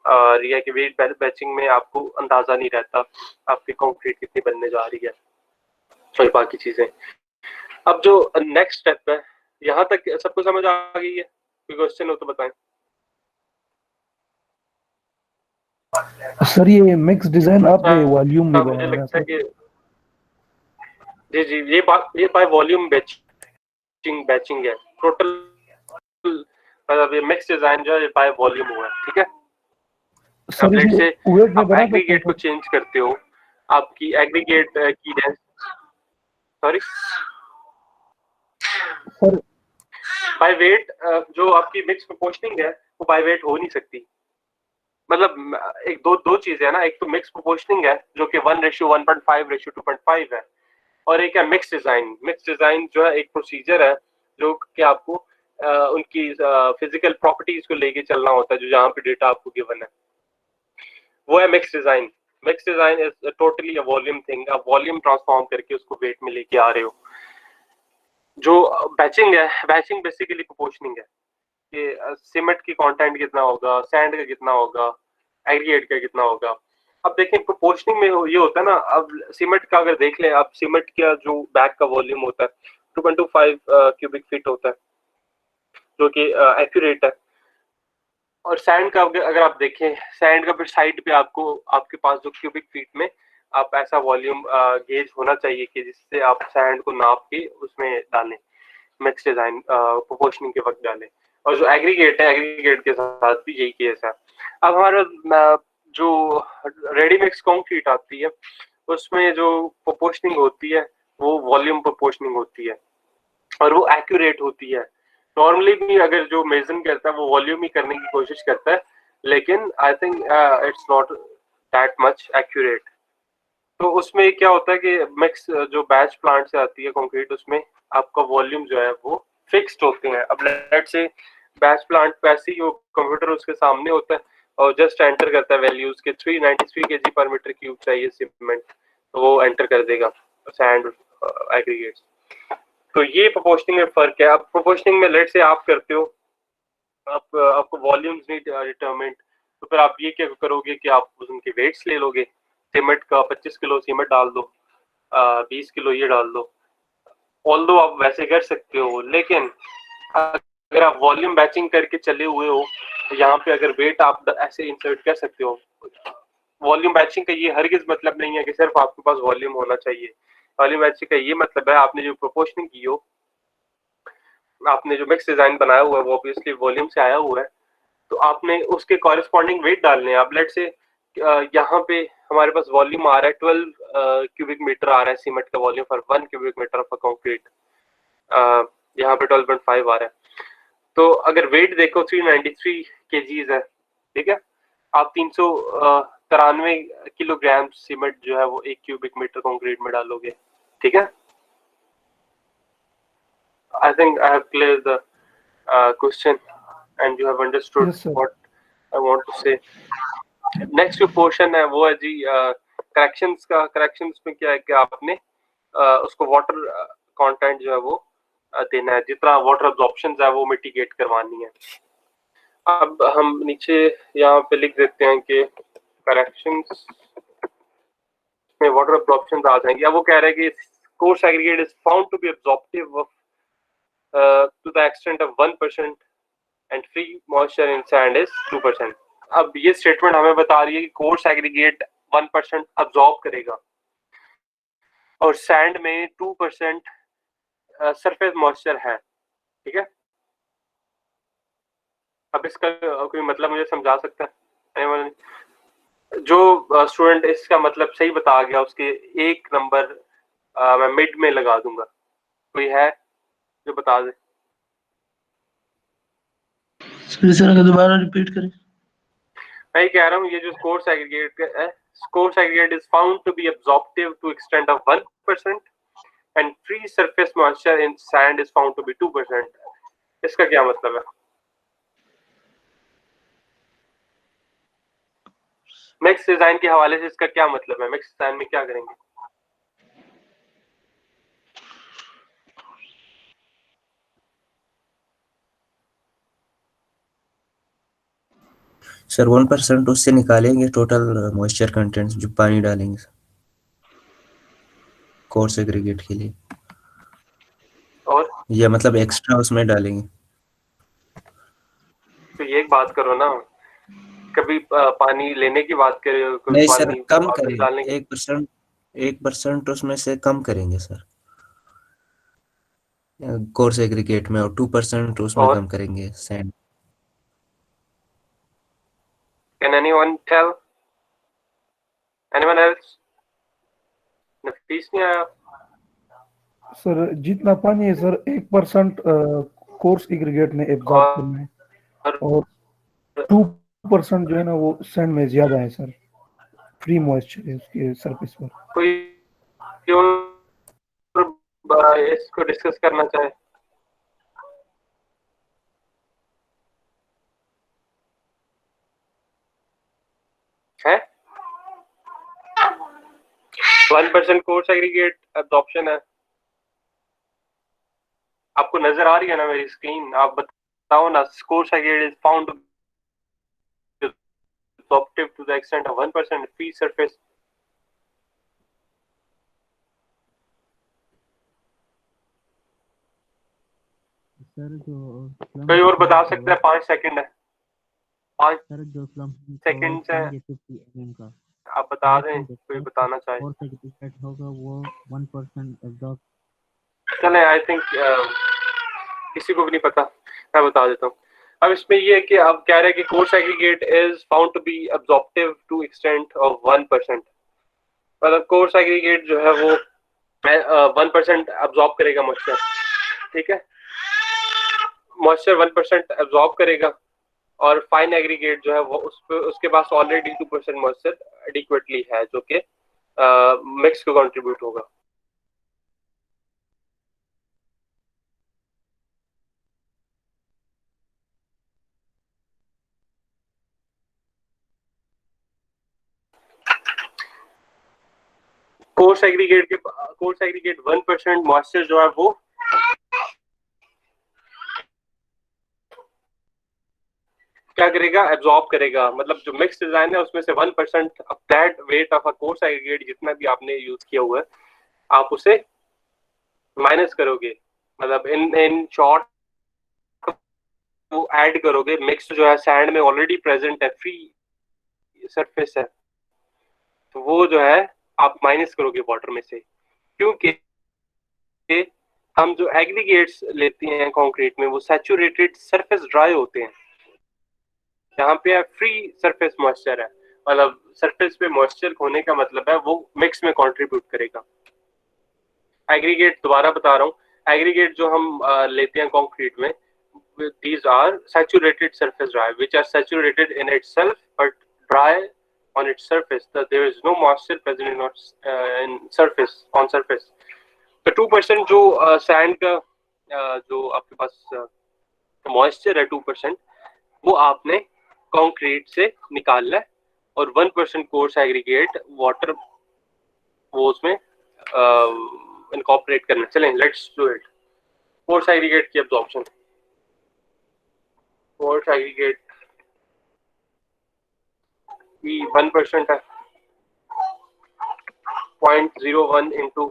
और यह कि वेट बैचिंग में आपको अंदाजा नहीं रहता आपकी कंक्रीट कितनी बनने जा रही है और बाकी चीजें। अब जो नेक्स्ट स्टेप है, यहाँ तक सबको समझ आ गई है? कोई क्वेश्चन हो तो बताएं। सर ये मिक्स डिजाइन आपने वॉल्यूम में मुझे बनाया लगता है था? कि जी ये बाय वॉल्यूम बैचिंग है टोटल, मतलब ये मिक्स डिजाइन जो है बाय वॉल्यूम हुआ है, ठीक है। सर अब लेट इसे से वेट में आप बना सकते हैं एग्रीगेट को सर? चेंज करते हो, आपकी एग्रीगेट की सॉरी सर बाय वेट, जो आपकी मिक्स प्रोपोर्शनिंग है वो बाय वेट हो नहीं सकती। मतलब एक दो चीजें है ना, एक तो मिक्स प्रोपोर्शनिंग है जो कि 1:1.5:2.5 है, और एक है मिक्स डिजाइन। मिक्स डिजाइन जो है एक प्रोसीजर है जो कि आपको उनकी फिजिकल प्रॉपर्टीज को लेके चलना होता है, जो जहाँ पे डेटा आपको गिवन है वो है mix design. Mix design is totally a volume thing, आप वॉल्यूम ट्रांसफॉर्म करके उसको वेट में लेके आ रहे हो। जो बैचिंग है, बैचिंग बेसिकली प्रोपोर्शनिंग है कि सीमेंट की कंटेंट कितना होगा, सैंड का कितना होगा, एग्रीगेट का कितना होगा। अब देखें प्रोपोर्शनिंग में ये होता है ना, अब सीमेंट का अगर देख लें आप, सीमेंट का जो बैग का वॉल्यूम होता है 2.25 क्यूबिक फीट होता है जो कि एक्यूरेट है। और सैंड का अगर आप देखें, सैंड का फिर साइड पे आपको आपके पास जो क्यूबिक फीट में आप ऐसा वॉल्यूम गेज होना चाहिए कि जिससे आप सैंड को नाप के उसमें डालें, मिक्स डिजाइन प्रोपोर्शनिंग के वक्त डालें। और जो एग्रीगेट है, एग्रीगेट के साथ भी यही केस है। अब हमारा जो रेडी मिक्स कंक्रीट आती है उसमें जो प्रोपोर्शनिंग होती है वो वॉल्यूम प्रोपोर्शनिंग होती है और वो एक्यूरेट होती है। नॉर्मली भी अगर जो मेजर करता है वो वॉल्यूम ही करने की कोशिश करता है, लेकिन I think it's not that much accurate. तो उसमें क्या होता है कि मिक्स जो बैच प्लांट से आती है कंक्रीट, उसमें आपका वॉल्यूम जो है वो फिक्स्ड होते हैं। अब लेट से बैच प्लांट पे ऐसे ही वो कंप्यूटर उसके सामने होता है और जस्ट एंटर करता है वैल्यूज के 393 kg पर मीटर क्यूब चाहिए सीमेंट, तो वो एंटर कर देगा सैंड एग्रीगेट्स। तो ये प्रोपोर्शनिंग में फर्क है। अब प्रोपोर्शनिंग में लेट से आप करते हो, आपको वॉल्यूम्स नहीं डिटरमिन्ड, तो फिर आप ये क्या करोगे कि आप उनके वेट्स ले लोगे। सीमेंट का 25 किलो सीमेंट डाल दो, 20 किलो ये डाल दो। ऑल्दो आप वैसे कर सकते हो, लेकिन अगर आप वॉल्यूम बैचिंग करके चले हुए हो तो यहाँ पे अगर वेट आप ऐसे इंसर्ट कर सकते हो। वॉल्यूम बैचिंग का ये हरगिज मतलब नहीं है कि सिर्फ आपके पास वॉल्यूम होना चाहिए। वॉल्यूम बैचिंग का ये मतलब है आपने जो प्रोपोर्शनिंग की हो, आपने जो मिक्स डिजाइन बनाया हुआ है वो ऑब्वियसली वॉल्यूम से आया हुआ है, तो आपने उसके कॉरेस्पॉन्डिंग वेट डालने हैं। अब लेट से यहाँ पे हमारे पास वॉल्यूम आ रहा है 12 क्यूबिक मीटर आ रहा है सीमेंट का volume for 1 cubic metre of concrete, यहाँ पे 12.5 आ रहा है। तो अगर वेट देखो 393 kgs है, ठीक है। आप 393 किलोग्राम सीमेंट जो है वो 1 क्यूबिक मीटर कंक्रीट में डालोगे, ठीक है। I think I have cleared the question and you have understood Yes, sir. what I want to say. Next जो पोर्शन है वो है जी करेक्शंस का। करेक्शंस में क्या है कि आपने उसको वाटर कंटेंट जो है वो देना है, जितना वाटर अब्जॉर्प्शन है वो मिटिगेट करवानी है। अब हम नीचे यहाँ पे लिख देते हैं कि करेक्शंस में वाटर अब्जॉर्प्शन आ जाएंगे। अब वो कह रहे हैं कि course aggregate is found to be absorptive of to the extent of 1% and free moisture in sand is 2%. अब ये स्टेटमेंट हमें बता रही है कि कोर्स एग्रीगेट 1% अब्जॉर्ब करेगा और सैंड में 2% सरफेस मॉइस्चर है, ठीक है। अब इसका कोई मतलब मुझे समझा सकता है? जो स्टूडेंट इसका मतलब सही बता गया उसके 1 नंबर मैं मिड में लगा दूंगा। कोई है जो बता दे? सर अगर दोबारा रिपीट करें। मैं कह रहा हूँ ये जो कोर्स एग्रीगेट है coarse aggregate is found to be absorptive to extent of 1% and free surface moisture in sand is found to be 2%. इसका क्या मतलब है? मिक्स डिजाइन के हवाले से इसका क्या मतलब है? मिक्स डिजाइन में क्या करेंगे? सर 1% उससे निकालेंगे टोटल मॉइस्चर कंटेंट जो पानी डालेंगे कोर्स एग्रीगेट के लिए, और या मतलब एक्स्ट्रा उसमें डालेंगे? तो ये एक बात करो ना, कभी पानी लेने की बात कर रहे हो, कोई नहीं सवाल सर, नहीं, कम वापस करेंगे डालने की। 1% उसमें से कम करेंगे सर कोर्स एग्रीगेट में, और 2% उसमें और कम करेंगे sand. Can anyone tell? Anyone else? Nafees नहीं आया? सर जितना पानी है सर 1% कोर्स एग्रीगेट ने एब्जॉर्ब करना है और 2% जो है ना वो सैंड में ज्यादा है सर, फ्री मॉइस्चर है उसके सरफेस पर। कोई इसको डिस्कस करना चाहे? है 1% कोर्स एग्रीगेट एब्जॉर्प्शन है। आपको नजर आ रही है ना मेरी स्क्रीन? आप बताओ ना, course aggregate is found absorptive to the extent of 1% free surface। Sir जो कोई और बता सकता है? 5 सेकंड है, 5 सर जो सेकंड है, 50 mm का आप बता दें, कोई बताना चाहे। और सेग्रीगेट होगा वो 1% एब्जॉर्ब। चले, आई थिंक किसी को भी नहीं पता, मैं बता देता हूँ। अब इसमें ये है कि अब कह रहे हैं कि course aggregate is found to be absorptive to extent of 1%। मतलब कोर्स एग्रीगेट जो है वो 1% एब्जॉर्ब करेगा मॉइस्चर, ठीक है, मॉइस्चर 1% एब्जॉर्ब करेगा, और फाइन एग्रीगेट जो है वो उसके पास ऑलरेडी 2% मॉइस्चर एडिक्वेटली है, जो कि मिक्स को कंट्रीब्यूट होगा। कोर्स एग्रीगेट 1% मॉइस्चर जो है वो क्या करेगा? एब्जॉर्ब करेगा। मतलब जो मिक्स डिजाइन है उसमें से 1% of that weight of a coarse aggregate जितना भी आपने यूज किया हुआ है, आप उसे माइनस करोगे। मतलब इन शॉर्ट वो ऐड करोगे। मिक्स जो है सैंड में ऑलरेडी प्रेजेंट है, फ्री सरफेस है, तो वो जो है आप माइनस करोगे वाटर में से, क्योंकि हम जो एग्रीगेट्स लेते हैं कंक्रीट में वो सैचुरेटेड सरफेस ड्राई होते हैं। यहाँ पे फ्री सरफेस मॉइस्चर है, मतलब सरफेस पे मॉइस्चर होने का मतलब है वो मिक्स में कंट्रीब्यूट करेगा। एग्रीगेट दोबारा बता रहा हूँ, एग्रीगेट जो हम लेते हैं कंक्रीट में, these are saturated surface dry which are saturated in itself but dry on its surface, that there is no moisture present in surface on surface। तो 2% जो सैंड का जो आपके पास मॉइस्चर है 2%, वो आपने कंक्रीट से निकालना है, और 1% कोर्स एग्रीगेट वाटर वो उसमें इनकॉर्पोरेट करना। चलें, let's do it. Coarse aggregate की एब्जॉर्प्शन, कोर्स एग्रीगेट की 1% है, 0.01 इंटू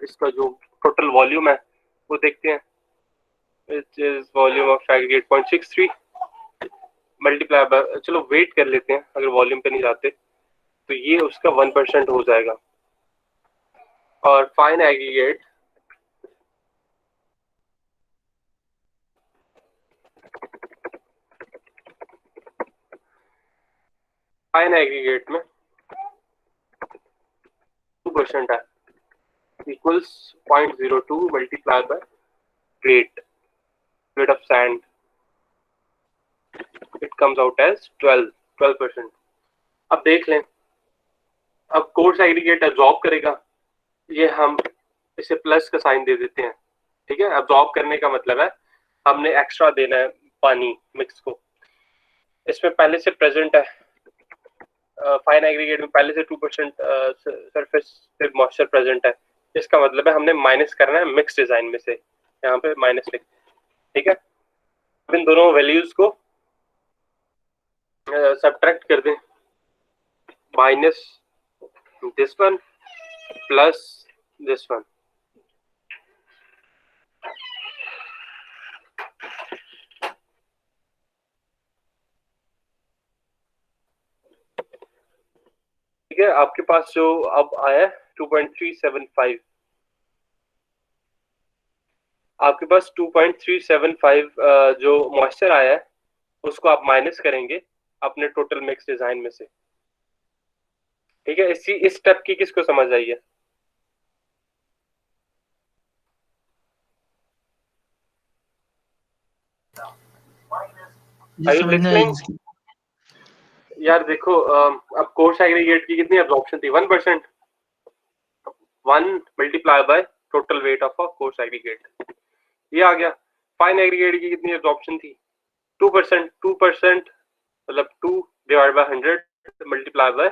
इसका जो टोटल वॉल्यूम है वो देखते हैं, it is volume of aggregate 0.63 multiply by, चलो वेट कर लेते हैं, अगर वॉल्यूम पे नहीं जाते तो ये उसका 1% हो जाएगा। और फाइन एग्रीगेट में 2% है, equals 0.02 multiplied by weight of sand, it comes out as 12%। अब देख लें, अब कोर्स एग्रीगेट एब्जॉर्ब करेगा, ये हम इसे प्लस का साइन दे देते हैं, ठीक है। एब्जॉर्ब करने का मतलब है हमने एक्स्ट्रा देना है पानी मिक्स को। इसमें पहले से प्रेजेंट है, फाइन एग्रीगेट में पहले से 2% सरफेस पे मॉइस्चर प्रेजेंट है, इसका मतलब है हमने माइनस करना है मिक्स डिजाइन में से, यहाँ पे माइनस लिख, ठीक है। अब इन दोनों वैल्यूज को सब्ट्रैक्ट कर दें, minus this one plus this one, ठीक है। आपके पास जो अब आया 2.375, आपके पास 2.375 जो मॉइस्चर आया है उसको आप माइनस करेंगे अपने टोटल मिक्स डिजाइन में से, ठीक है। इस स्टेप की किसको समझ आई है? ये समझना है इसकी। यार देखो, अब कोर्स एग्रीगेट की कितनी एब्जॉर्प्शन थी? 1%, 1 multiply by total weight of a coarse aggregate, ये आ गया। फाइन एग्रीगेट की कितनी एब्जॉर्प्शन थी? 2%, 2% मतलब 2 divide by 100 multiply by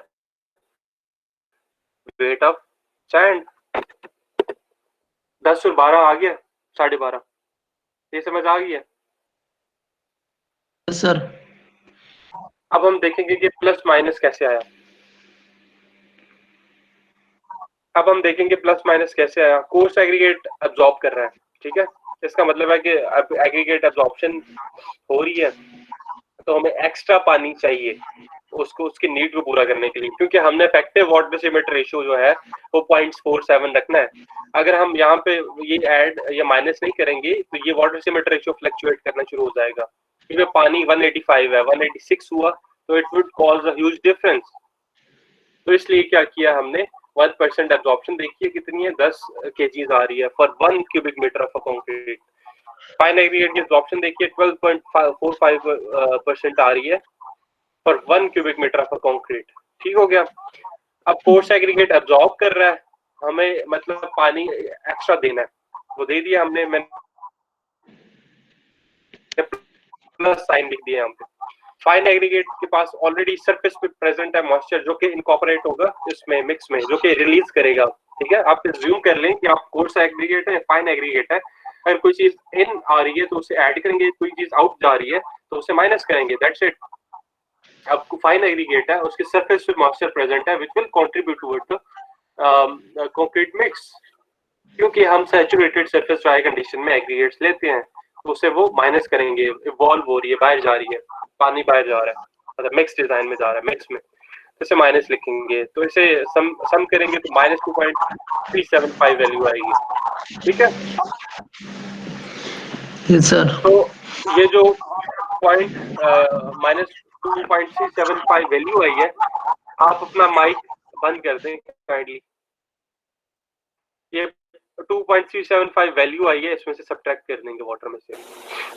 weight of sand, 10 और 12 आ गया 12.5, ये समझ आ गई है? सर अब हम देखेंगे कि प्लस माइनस कैसे आया। अब हम देखेंगे प्लस माइनस कैसे आया। कोर्स एग्रीगेट एब्जॉर्ब कर रहा है, ठीक है। इसका मतलब है कि अब एग्रीगेट एब्जॉर्प्शन हो रही है, तो हमें एक्स्ट्रा पानी चाहिए उसको, उसकी नीड को पूरा करने के लिए, क्योंकि हमने effective water to cement ratio जो है वो 0.47 रखना है। अगर हम यहाँ पे ये ऐड या माइनस नहीं करेंगे तो ये वाटर सीमेंट रेशियो फ्लक्चुएट करना शुरू हो जाएगा, क्योंकि पानी 185 है, 186 हुआ तो it would cause a huge difference. तो इसलिए क्या किया हमने, 1% एब्जॉर्प्शन देखिए कितनी है, 10 kgs आ रही है for 1 cubic metre of concrete. Fine aggregate की एब्जॉर्प्शन देखिए 12.45% आ रही है for 1 cubic metre of concrete, ठीक हो गया। अब कोर्स एग्रीगेट एब्जॉर्ब कर रहा है, हमें मतलब पानी एक्स्ट्रा देना है, वो दे दिया हमने, मैंने प्लस साइन लिख दिया यहाँ पे। फाइन एग्रीगेट के पास ऑलरेडी सरफेस पे प्रेजेंट है मॉइस्चर, जो कि इनकॉर्पोरेट होगा इसमें मिक्स में, जो कि रिलीज करेगा, ठीक है। आप ज्यूम कर लें कि आप कोर्स एग्रीगेट है, फाइन एग्रीगेट है, अगर कोई चीज इन आ रही है तो उसे ऐड करेंगे, कोई चीज आउट जा रही है तो उसे माइनस करेंगे, दैट्स इट। आपको फाइन एग्रीगेट है, उसके सरफेस पे मॉइस्चर प्रेजेंट है which will contribute toward the concrete mix, क्योंकि हम सैचुरेटेड सरफेस ड्राई कंडीशन में एग्रीगेट्स लेते हैं, तो उसे वो माइनस करेंगे, इवॉल्व हो रही है, बाहर जा रही है, पानी बाहर जा रहा है, मतलब मिक्स डिजाइन में जा रहा है, मिक्स में, तो इसे माइनस लिखेंगे, तो इसे सम करेंगे तो -2.375 वैल्यू आएगी, ठीक है। सर तो ये जो -2.375 वैल्यू आई है, आप अपना माइक बंद कर दें काइंडली। ये 2.375 वैल्यू आई है, इसमें से सब्ट्रैक्ट कर देंगे वाटर में से,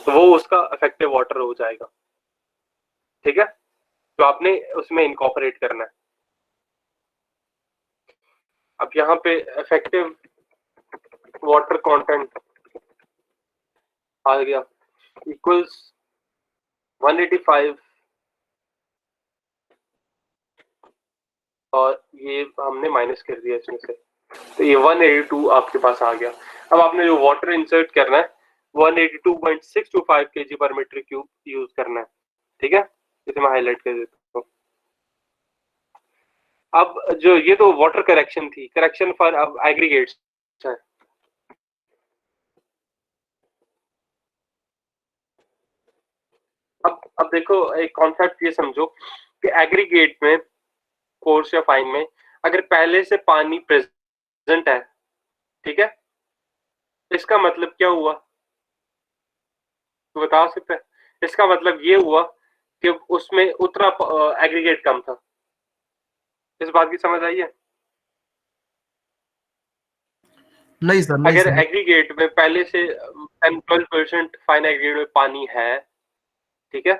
तो वो उसका इफेक्टिव वाटर हो जाएगा, ठीक है। तो आपने उसमें इनकॉर्पोरेट करना है। अब यहाँ पे इफेक्टिव वाटर कंटेंट आ गया इक्वल्स 185, और ये हमने माइनस कर दिया इसमें से, तो ये 182 आपके पास आ गया। अब आपने जो वाटर इंसर्ट करना है 182.625 kg पर मीटर क्यूब यूज करना है, ठीक है। इसे मैं हाईलाइट कर देता हूँ। अब जो ये तो वाटर करेक्शन थी, करेक्शन फॉर अब एग्रीगेट्स है। अब देखो, एक कॉन्सेप्ट ये समझो कि एग्रीगेट में, कोर्स या फाइन में, अगर पहले से पानी प्रेजेंट है, ठीक है, इसका मतलब क्या हुआ, तो बता सकते हैं? इसका मतलब ये हुआ कि उसमें उतना एग्रीगेट कम था। इस बात की समझ आई है? नहीं सर, नहीं अगर सर। एग्रीगेट में पहले से 10-12% फाइन एग्रीगेट में पानी है, ठीक है,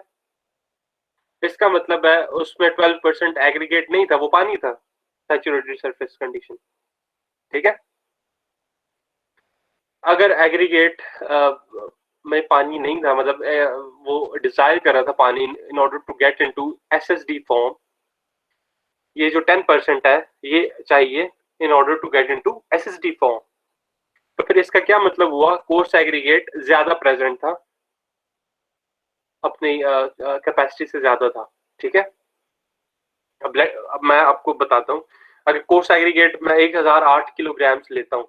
इसका मतलब है उसमें 12% एग्रीगेट नहीं था, वो पानी था, सैचुरेटेड सरफेस कंडीशन। ठीक है, अगर एग्रीगेट में पानी नहीं था, मतलब वो डिजायर कर रहा था पानी in order to get into SSD form, ये जो 10% है ये चाहिए in order to get into SSD form. तो फिर इसका क्या मतलब हुआ, कोर्स एग्रीगेट ज्यादा प्रेजेंट था, अपनी कैपेसिटी से ज्यादा था। ठीक है, अब मैं आपको बताता हूँ, अगर कोर्स एग्रीगेट मैं 1008 किलोग्राम लेता हूँ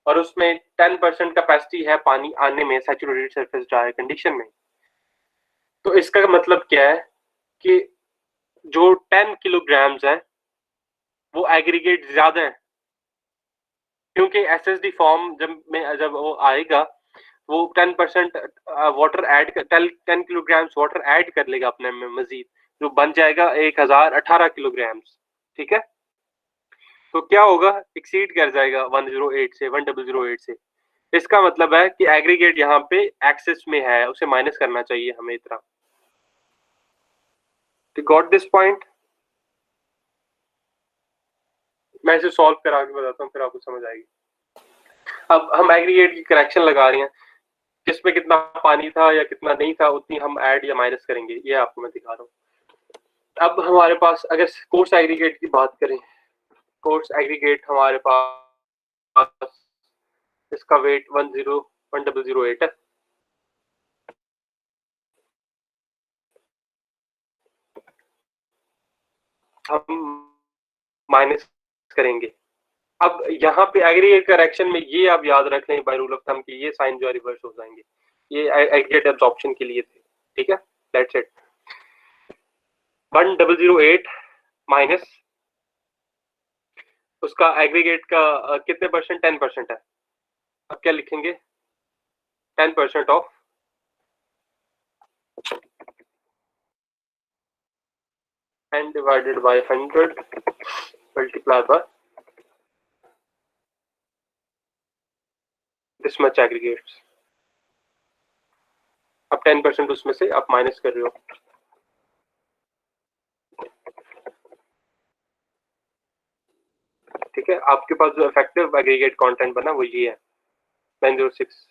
और उसमें 10% कैपेसिटी है पानी आने में सैचुरेटेड सरफेस ड्राई कंडीशन में, तो इसका मतलब क्या है कि जो 10 किलोग्राम्स है वो एग्रीगेट ज्यादा है, क्योंकि एसएसडी फॉर्म जब वो आएगा वो 10% water add 10 kilograms water add कर लेगा अपने में मजीद, जो बन जाएगा 1018 किलोग्राम्स। ठीक है, तो क्या होगा, एक्सीड कर जाएगा 1008 से। इसका मतलब है कि एग्रीगेट यहाँ पे एक्सेस में है, उसे माइनस करना चाहिए हमें इतना। Got this point? मैं इसे सॉल्व करा के बताता हूँ, फिर आपको समझ आएगी। अब हम एग्रीगेट की करेक्शन लगा रहे हैं, किसमें कितना पानी था या कितना नहीं था उतनी हम ऐड या माइनस करेंगे, ये आपको मैं दिखा रहा हूँ। अब हमारे पास अगर कोर्स एग्रीगेट की बात करें, कोर्स एग्रीगेट हमारे पास इसका वेट 1008 है। हम माइनस करेंगे। अब यहाँ पे एग्रीगेट करेक्शन में ये आप याद रख लें बाय रूल ऑफ थंब कि ये साइन जो है रिवर्स हो जाएंगे, ये एग्रीगेट एब्जॉर्प्शन के लिए थे। ठीक है, दैट्स इट। 1008 माइनस उसका एग्रीगेट का कितने परसेंट, 10% है। अब क्या लिखेंगे, 10% of 10 divided by 100 multiplied by this much aggregates। अब 10% उसमें से आप माइनस कर रहे हो। ठीक है, आपके पास जो इफेक्टिव एग्रीगेट कंटेंट बना वो ये है 906।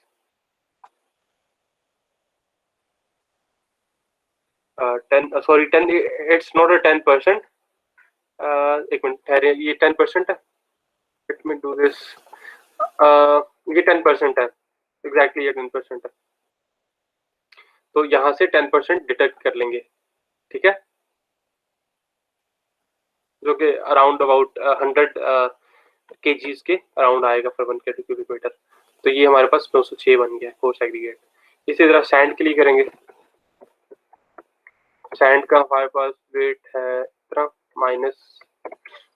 10 इट्स नॉट अ 10%। एक मिनट ठहरिए, ये 10% है। Let me do this. ये 10% है, एग्जैक्टली ये 10% है, तो यहाँ से 10% डिडक्ट कर लेंगे। ठीक है, जो कि अराउंड अबाउट 100 kgs के अराउंड आएगा फॉर 1 cubic मीटर। तो ये हमारे पास 906 बन गया कोर्स एग्रीगेट। इसी तरह सैंड के लिए करेंगे। सैंड का हमारे पास वेट है इतना माइनस,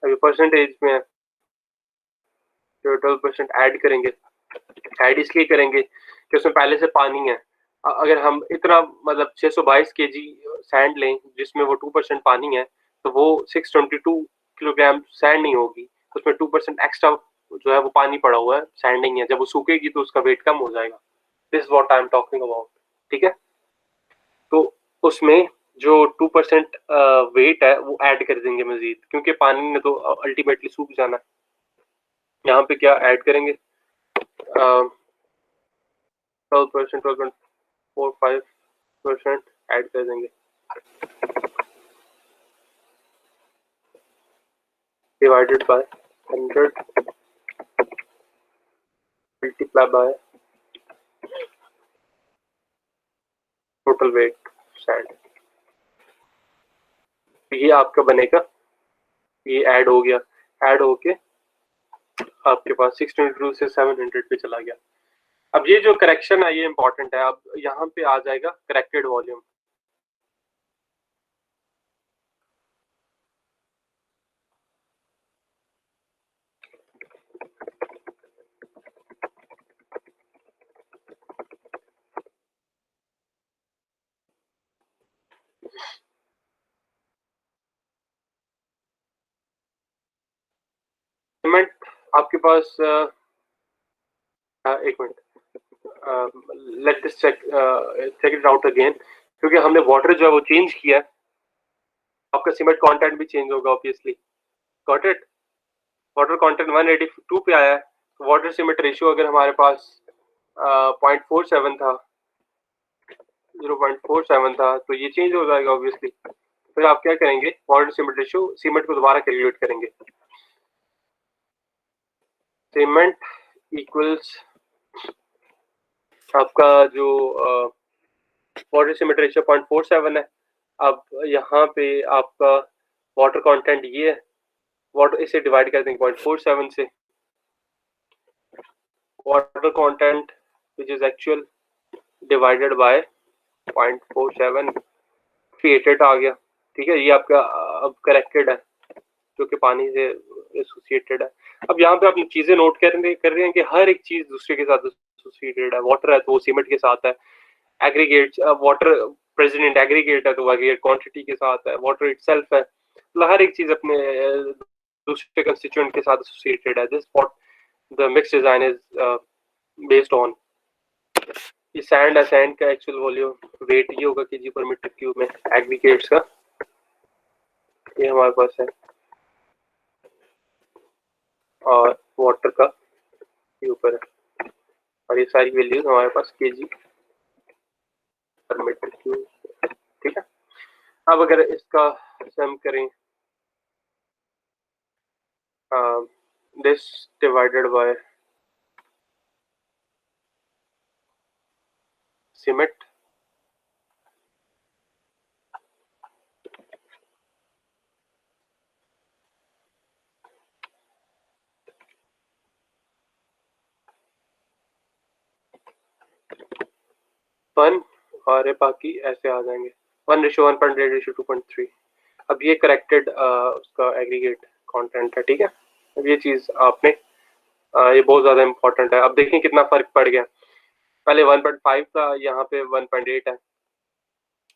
अभी परसेंटेज में 12% ऐड करेंगे। ऐड इसलिए करेंगे कि उसमें पहले से पानी है। अगर हम इतना मतलब 622 kg सैंड लें जिसमें वो 2% पानी है, तो वो 622 किलोग्राम सैंड नहीं होगी, उसमें 2% एक्स्ट्रा जो है वो पानी पड़ा हुआ है, सैंड नहीं है। जब वो सूखेगी तो उसका वेट कम हो जाएगा। This is what I am talking about. ठीक है, तो उसमें जो 2% वेट है वो ऐड कर देंगे मजीद, क्योंकि पानी ने तो अल्टीमेटली सूख जाना है। यहाँ पे क्या ऐड करेंगे, 12%, 12.45% ऐड कर देंगे। Divided by 100 multiply by total weight sand. ये आपका बनेगा, ये ऐड हो गया, ऐड होके आपके पास 622 से 700 पे चला गया। अब ये जो करेक्शन है ये इंपॉर्टेंट है। अब यहाँ पे आ जाएगा करेक्टेड वॉल्यूम। सीमेंट आपके पास एक minute, let this check it out again, क्योंकि हमने वाटर जो है वो चेंज किया है, आपका सीमेंट कंटेंट भी चेंज होगा obviously. Got it? Water content 182 पे आया है, वाटर सीमेंट रेशियो अगर हमारे पास 0.47 था, 0.47 था, तो ये चेंज हो जाएगा ऑब्वियसली। फिर आप क्या करेंगे, वाटर सीमेंट रेशियो, सीमेंट को दोबारा कैलकुलेट करेंगे। सीमेंट इक्वल्स आपका जो वाटर सीमेंट रेशियो 0.47 है। अब यहाँ पे आपका वाटर कंटेंट ये है, वाटर इसे डिवाइड कर देंगे 0.47 से, water content which is actual divided by 0.47, created आ गया। ठीक है, ये आपका अब करेक्टेड है जो कि पानी से एसोसिएटेड है। अब यहाँ पे आप चीजें नोट कर रहे हैं कि हर एक चीज दूसरे के साथ एसोसिएटेड है। वाटर है तो वो सीमेंट के साथ है, एग्रीगेट वाटर प्रेजेंट एग्रीगेट है तो एग्रीगेट क्वांटिटी के साथ है, वाटर इटसेल्फ है, मतलब हर एक चीज अपने दूसरे कंस्टिट्यूएंट के साथ एसोसिएटेड है। This what the mix design is based on. ये सैंड है, सैंड का एक्चुअल वॉल्यूम वेट ये होगा केजी पर मीटर क्यूब में एग्रीगेट्स का, ये हमारे पास है, और वाटर का ये ऊपर है, और ये सारी वैल्यूज हमारे पास केजी पर मीटर क्यूब। ठीक है, अब अगर इसका सम करें, this divided by cement, one, और ये बाकी ऐसे आ जाएंगे 1:1.8:2.3। अब ये करेक्टेड उसका एग्रीगेट कंटेंट है। ठीक है, अब ये चीज आपने ये बहुत ज्यादा इंपॉर्टेंट है। अब देखें कितना फर्क पड़ गया, पहले 1.5 था, यहाँ पे 1.8 है।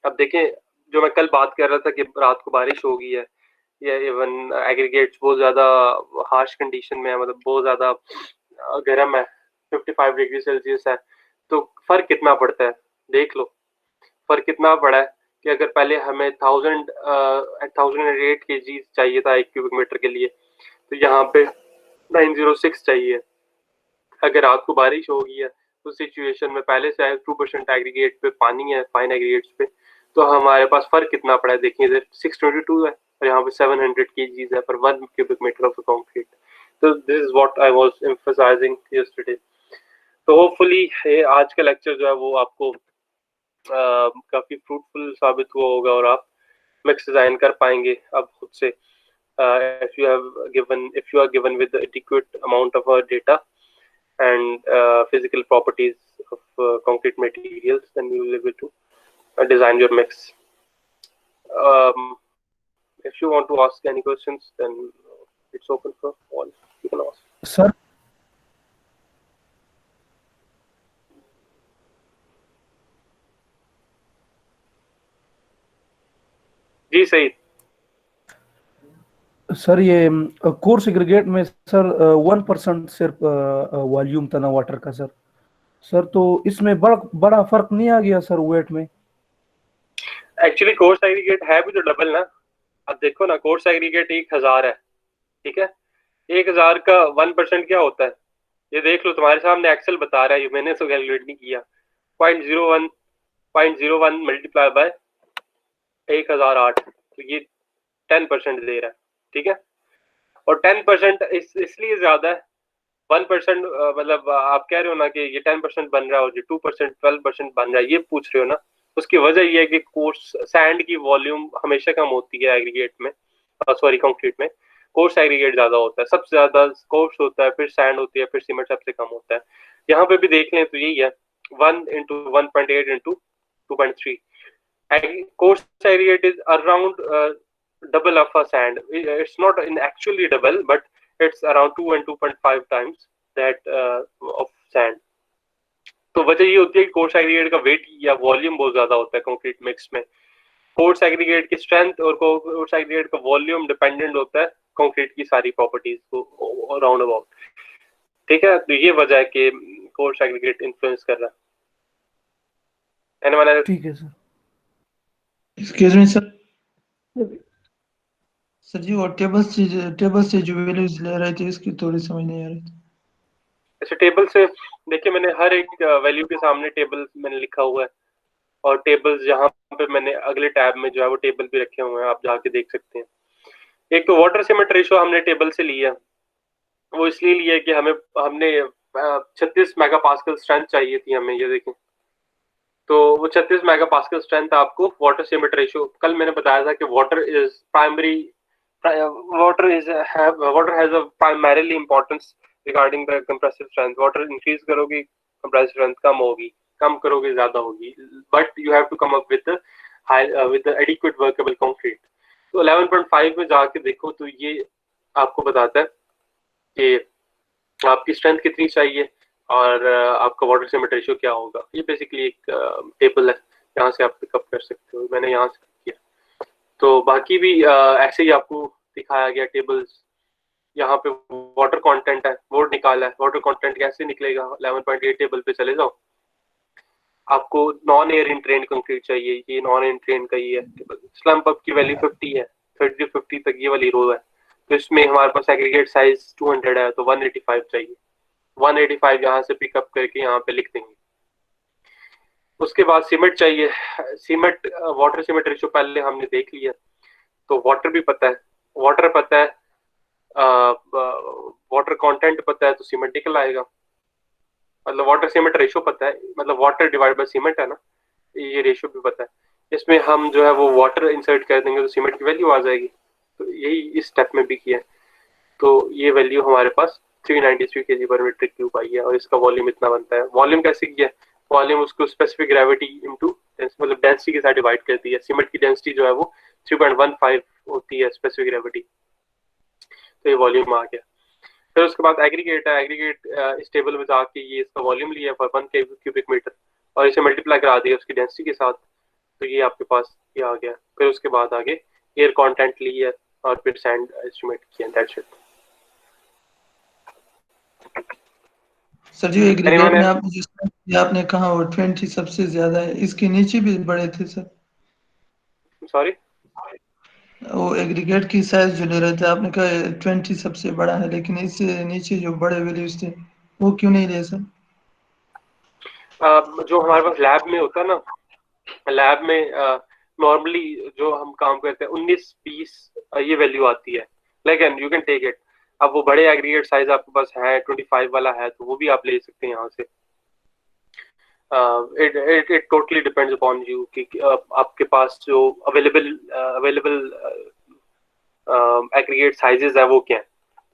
अब देखें जो मैं कल बात कर रहा था कि रात को बारिश हो गई है, या इवन एग्रीगेट्स बहुत ज्यादा हार्श कंडीशन में है, मतलब बहुत ज्यादा गर्म है, 55 डिग्री सेल्सियस है, तो फर्क कितना पड़ता है देख लो। फर्क कितना पड़ा है कि अगर पहले हमें 1008 kg चाहिए था 1 क्यूबिक मीटर के लिए, तो यहाँ पे 906 चाहिए। अगर रात को बारिश हो गई है तो सिचुएशन में पहले से 2% एग्रीगेट पे पानी है, फाइन एग्रीगेट्स पे, तो हमारे पास फर्क कितना पड़ा है देखिए, इधर 622 है और यहाँ पे 700 kg है पर 1 क्यूबिक मीटर ऑफ कंक्रीट। तो this is what I was emphasising yesterday. तो होपफुली आज का लेक्चर जो है वो आपको काफी फ्रूटफुल साबित हुआ होगा और आप मिक्स डिजाइन कर पाएंगे अब खुद से। if you are given with the adequate amount of data and physical properties of concrete materials, then you will be able to design your mix. If you want to ask any questions, then it's open for all. You can ask. Sir, जी सही। Sir ये coarse aggregate में sir 1% सिर्फ volume था ना water का sir. Sir तो इसमें बड़ा फर्क नहीं आ गया सर वेट में? एक्चुअली कोर्स एग्रीगेट है भी तो डबल ना। अब देखो ना, कोर्स एग्रीगेट 1000 है, ठीक है, 1000 का 1% क्या होता है ये देख लो, तुम्हारे सामने एक्सेल बता रहा है, ये मैंने तो कैलकुलेट नहीं किया। 0.01 मल्टीप्लाई बाय 1008, तो ये 10% दे रहा है। ठीक है, और 10% इसलिए ज्यादा है, 1% मतलब आप कह रहे हो ना कि ये 10% बन रहा है और ये 2% 12% बन रहा है, ये पूछ रहे हो ना। उसकी वजह ये है कि कोर्स सैंड की वॉल्यूम हमेशा कम होती है एग्रीगेट में, सॉरी कंक्रीट में। कोर्स एग्रीगेट ज्यादा होता है, सबसे ज्यादा कोर्स होता है, फिर सैंड होती है, फिर सीमेंट सबसे कम होता है। यहाँ पे भी देख लें तो यही है, 1 into 1.8 into 2.3। Course aggregate is around double of a sand. It's not in actually double, but it's around 2 and 2.5 times that of sand. तो वजह ये होती है कि कोर्स एग्रीगेट का वेट या वॉल्यूम बहुत ज्यादा होता है कंक्रीट मिक्स में। कोर्स एग्रीगेट की स्ट्रेंथ और कोर्स एग्रीगेट का वॉल्यूम डिपेंडेंट होता है कंक्रीट की सारी प्रॉपर्टीज को राउंड अबाउट। ठीक है, तो ये वजह है कि कोर्स एग्रीगेट इन्फ्लुएंस कर रहा है। ठीक है sir. Excuse me sir, sir ji वो टेबल से जो वैल्यूज ले रहे थे इसकी थोड़ी समझ नहीं आ रही थी। ऐसे टेबल से देखिए, मैंने हर एक वैल्यू के सामने टेबल मैंने लिखा हुआ है, और टेबल्स जहाँ पे मैंने अगले टैब में जो है वो टेबल भी रखे हुए हैं, आप जाके देख सकते हैं। एक तो वाटर सीमेंट रेशो हमने टेबल से लिया, वो इसलिए लिया कि हमने 36 मेगा पास्कल स्ट्रेंथ चाहिए थी हमें, ये देखें। तो वो 36 मेगा पास्कल स्ट्रेंथ आपको वाटर सीमेंट रेशो, कल मैंने बताया था कि water is primary, water has a primarily importance regarding the compressive strength. Water increase करोगी कंप्रेसिव स्ट्रेंथ कम होगी, कम करोगे ज्यादा होगी, but you have to come up with the adequate workable concrete. तो 11.5 में जाके देखो तो ये आपको बताता है कि आपकी स्ट्रेंथ कितनी चाहिए और आपका वाटर सीमेंट रेशियो क्या होगा। ये बेसिकली एक टेबल है, यहाँ से आप पिकअप कर सकते हो, मैंने यहाँ से किया। तो बाकी भी ऐसे ही आपको दिखाया गया टेबल्स। यहाँ पे वाटर कंटेंट है वो निकाला है, वाटर कंटेंट कैसे निकलेगा, 11.8 टेबल पे चले जाओ। आपको नॉन एयर इंट्रेन कंक्रीट चाहिए, ये नॉन इंट्रेन का ही है टेबल। स्लम्प अप की वैल्यू 50 है, 30 50 तक ये वाली रो है। तो इसमें हमारे पास एग्रीगेट साइज 200 है, तो 185 चाहिए। 185 यहाँ से पिकअप करके यहाँ पे लिख देंगे। उसके बाद सीमेंट चाहिए। सीमेंट वाटर सीमेंट रेशियो पहले हमने देख लिया, तो वाटर भी पता है, वाटर पता है, वाटर कंटेंट पता है, तो सीमेंट निकल आएगा। मतलब वाटर सीमेंट रेशियो पता है, मतलब वाटर डिवाइड बाय सीमेंट है ना, ये रेशियो भी पता है। इसमें हम जो है वो वाटर इंसर्ट कर देंगे तो सीमेंट की वैल्यू आ जाएगी। तो यही इस स्टेप में भी किया है। तो ये वैल्यू हमारे पास 393 kg पर मीटर क्यूब आई है, और इसका वॉल्यूम इतना बनता है। वॉल्यूम कैसे किया है, वॉल्यूम उसको स्पेसिफिक ग्रेविटी इनटू मतलब डेंसिटी के साथ डिवाइड करती है। सीमेंट की डेंसिटी जो है वो 3.15 होती है स्पेसिफिक ग्रेविटी, तो ये वॉल्यूम आ गया। फिर उसके बाद एग्रीगेट है। एग्रीगेट इस टेबल में जाके ये इसका वॉल्यूम लिया फॉर 1 क्यूबिक मीटर, और इसे मल्टीप्लाई करा दिया उसकी डेंसिटी के साथ, तो ये आपके पास ये आ गया। फिर उसके बाद आगे एयर कंटेंट लिया और फिर सैंड एस्टिमेट किया, that's it. Sir ji aggregate में आपने कहा वो 20 सबसे ज्यादा है, इसके नीचे भी बड़े थे सर। सॉरी, वो एग्रीगेट की साइज जो ले रहे थे आपने कहा 20 सबसे बड़ा है, लेकिन इससे नीचे जो बड़े वैल्यूज थे वो क्यों नहीं लिए सर? जो हमारे पास लैब में होता है ना, लैब में नॉर्मली जो हम काम करते हैं 19-20 ये वैल्यू आती है, लेकिन यू कैन टेक इट। अब वो बड़े एग्रीगेट साइज आपके पास है, 25 वाला है, तो वो भी आप ले सकते हैं यहाँ से। It totally depends upon you कि आपके पास जो अवेलेबल एग्रीगेट साइजेस है वो क्या है।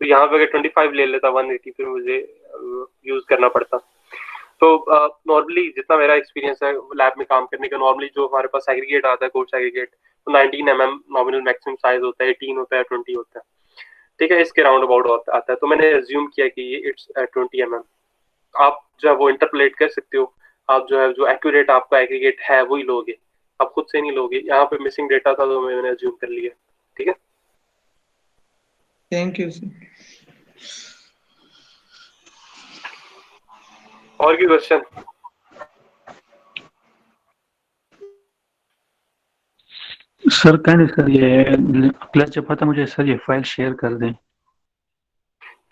तो यहाँ पे अगर 25 ले लेता 180, फिर मुझे यूज करना पड़ता। तो नॉर्मली जितना मेरा एक्सपीरियंस है लैब में काम करने का, नॉर्मली जो हमारे पास एग्रीगेट आता है कोर्स एग्रीगेट, तो 19 mm नॉमिनल मैक्सिमम साइज होता है, 18 होता है, 20 होता है, ठीक है, इसके राउंड अबाउट आता है। तो मैंने एज्यूम किया कि ये इट्स 20 mm। आप जो है वो इंटरपोलेट कर सकते हो, आप जो है जो एक्यूरेट आपका एग्रीगेट है वही लोगे, आप खुद से नहीं लोगे। यहाँ पे मिसिंग डेटा था तो मैंने एज्यूम कर लिया, ठीक है। Thank you sir. और की क्वेश्चन? सर कहीं सर ये क्लास जब खत्म हो जाए सर ये फाइल शेयर कर दें।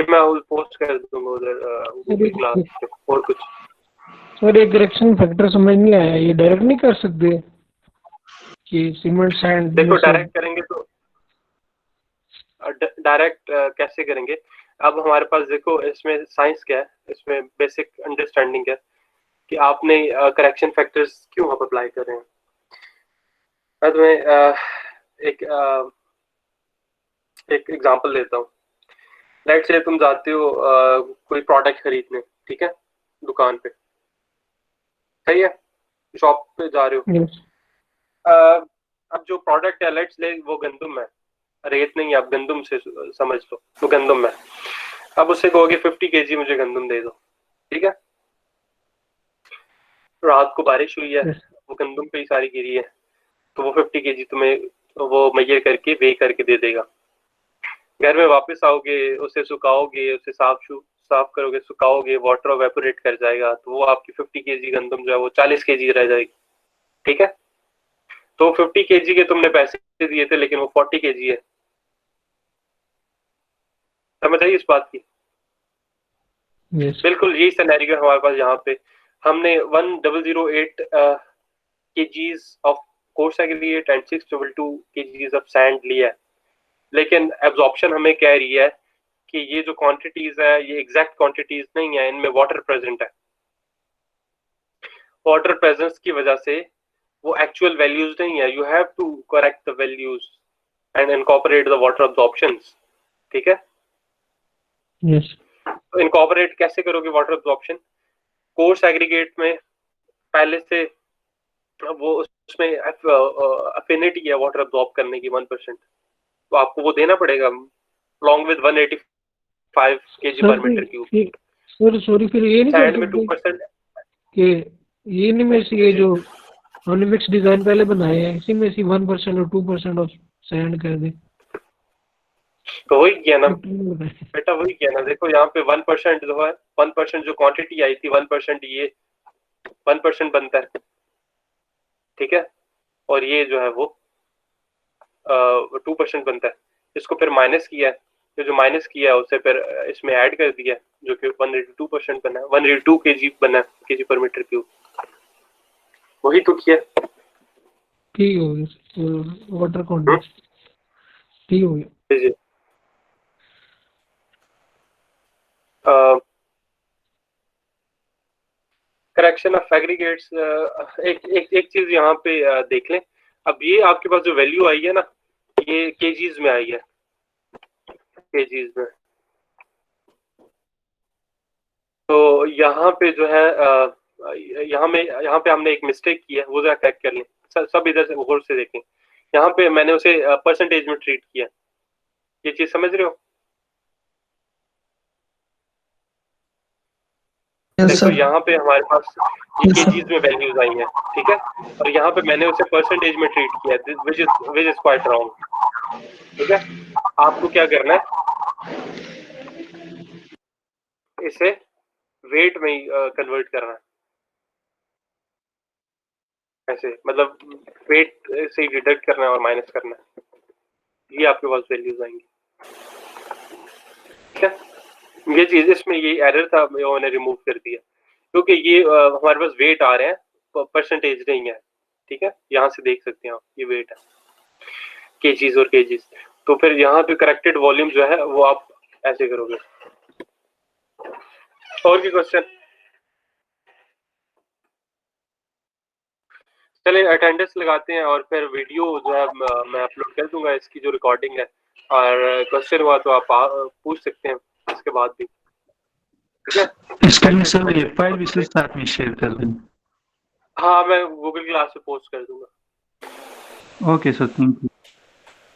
मैं पोस्ट कर दूंगा उधर क्लास पे। और कुछ सर एक करेक्शन फैक्टर समझ नहीं आया, ये डायरेक्ट नहीं कर सकते कि सीमेंट सैंड? देखो डायरेक्ट करेंगे तो डायरेक्ट कैसे करेंगे। अब हमारे पास देखो इसमें साइंस क्या है, इसमें बेसिक अंडरस्टैंडिंग है कि आपने करेक्शन फैक्टर्स क्यों आप अप्लाई कर रहे हैं। मैं तुम्हें एक एग्जांपल देता हूँ। लेट से तुम जाते हो कोई प्रोडक्ट खरीदने, ठीक है, दुकान पे, सही है, शॉप पे जा रहे हो। अब जो प्रोडक्ट है लेट्स ले वो गंदम है, रेत नहीं, आप गंदम से समझ लो, तो गंदम है। अब उससे कहोगे 50 kg मुझे गंदम दे दो, ठीक है। रात को बारिश हुई है, वो गंदम पे ही सारी गिरी है, तो वो 50 kg तुम्हें वो मैयर करके वे करके दे देगा। घर में वापस आओगे, उसे सुखाओगे, उसे साफ करोगे, सुखाओगे, वाटर वेपोरेट कर जाएगा, तो वो आपकी 50 kg गंदम जो है वो 40 kg रह जाएगी, ठीक है। तो 50 kg के तुमने पैसे दिए थे लेकिन वो 40 kg है, समझ आई इस बात की? यस बिल्कुल यही सिनेरियो है हमारे पास। यहाँ पे हमने 1008 kgs of coarse aggregate and 622 kgs of sand लिया है, लेकिन एब्जॉर्प्शन हमें कह रही है कि ये जो क्वांटिटीज है ये एग्जैक्ट क्वांटिटीज नहीं है, इनमें वाटर प्रेजेंट है। वाटर प्रेजेंस की वजह से वो एक्चुअल वैल्यूज नहीं है। You have to correct the values and incorporate the water absorptions. ठीक है, यस तो इनकॉर्पोरेट कैसे करोगे वाटर अब्जॉर्प्शन? कोर्स एग्रीगेट में पहले से वो उसमें अफिनिटी है वाटर अब्जॉर्ब करने की 1%, तो आपको वो देना पड़ेगा along with 185 kg per meter cube। Sir sorry, फिर ये नहीं सैंड कर में सकते 2% कि ये नहीं में से ये जो हमने मिक्स डिजाइन पहले बनाए हैं इसी में से 1% और 2% ऑफ सैंड कर दे। तो वही किया ना बेटा, वही किया ना। देखो यहाँ पे 1% जो है, 1% जो क्वांटिटी आई थी 1% ये 1% बनता है। ठीक है, और ये जो है वो 2% बनता है। इसको फिर माइनस किया है, तो जो माइनस किया है उसे फिर इसमें ऐड कर दिया, जो कि 182% बना, 182 kg बना, kg पर मीटर क्यूब। वही तो किया। ठीक हो गया वाटर कंटेंट, ठीक हो गया। जी करेक्शन ऑफ एग्रीगेट्स। एक चीज यहाँ पे देख लें। अब ये आपके पास जो वैल्यू आई है ना, ये केजीज में आई है, केजीज में। तो यहाँ पे जो है यहाँ पे हमने एक मिस्टेक की है, वो जरा करेक्ट कर लें। सब इधर से गौर से देखें। यहाँ पे मैंने उसे परसेंटेज में ट्रीट किया। ये चीज समझ रहे हो? देखो यहाँ पे हमारे पास ये केजीज में वैल्यूज आई हैं, ठीक है, और यहाँ पे मैंने उसे परसेंटेज में ट्रीट किया, विच इज क्वाइट रॉन्ग। ठीक है, आपको क्या करना है, इसे वेट में ही कन्वर्ट करना है। ऐसे मतलब वेट से ही डिडक्ट करना है और माइनस करना है, ये आपके पास वैल्यूज आएंगी। ठीक है, ये चीज इसमें ये एरर था, मैंने रिमूव कर दिया, क्योंकि ये हमारे पास वेट आ रहे हैं, परसेंटेज नहीं है। ठीक है, यहाँ से देख सकते हैं आप, ये वेट है, केजीज और केजीज। तो फिर यहाँ पे करेक्टेड वॉल्यूम जो है वो आप ऐसे करोगे। और भी क्वेश्चन? चलिए अटेंडेंस लगाते हैं और फिर वीडियो जो है मैं अपलोड कर दूंगा, इसकी जो रिकॉर्डिंग है, और क्वेश्चन हुआ तो आप पूछ सकते हैं इसके बाद भी। ठीक है, इसके लिए सर ये फाइल भी साथ में शेयर कर दें। हाँ, मैं गूगल क्लास पे पोस्ट कर दूंगा। Okay sir, thank you.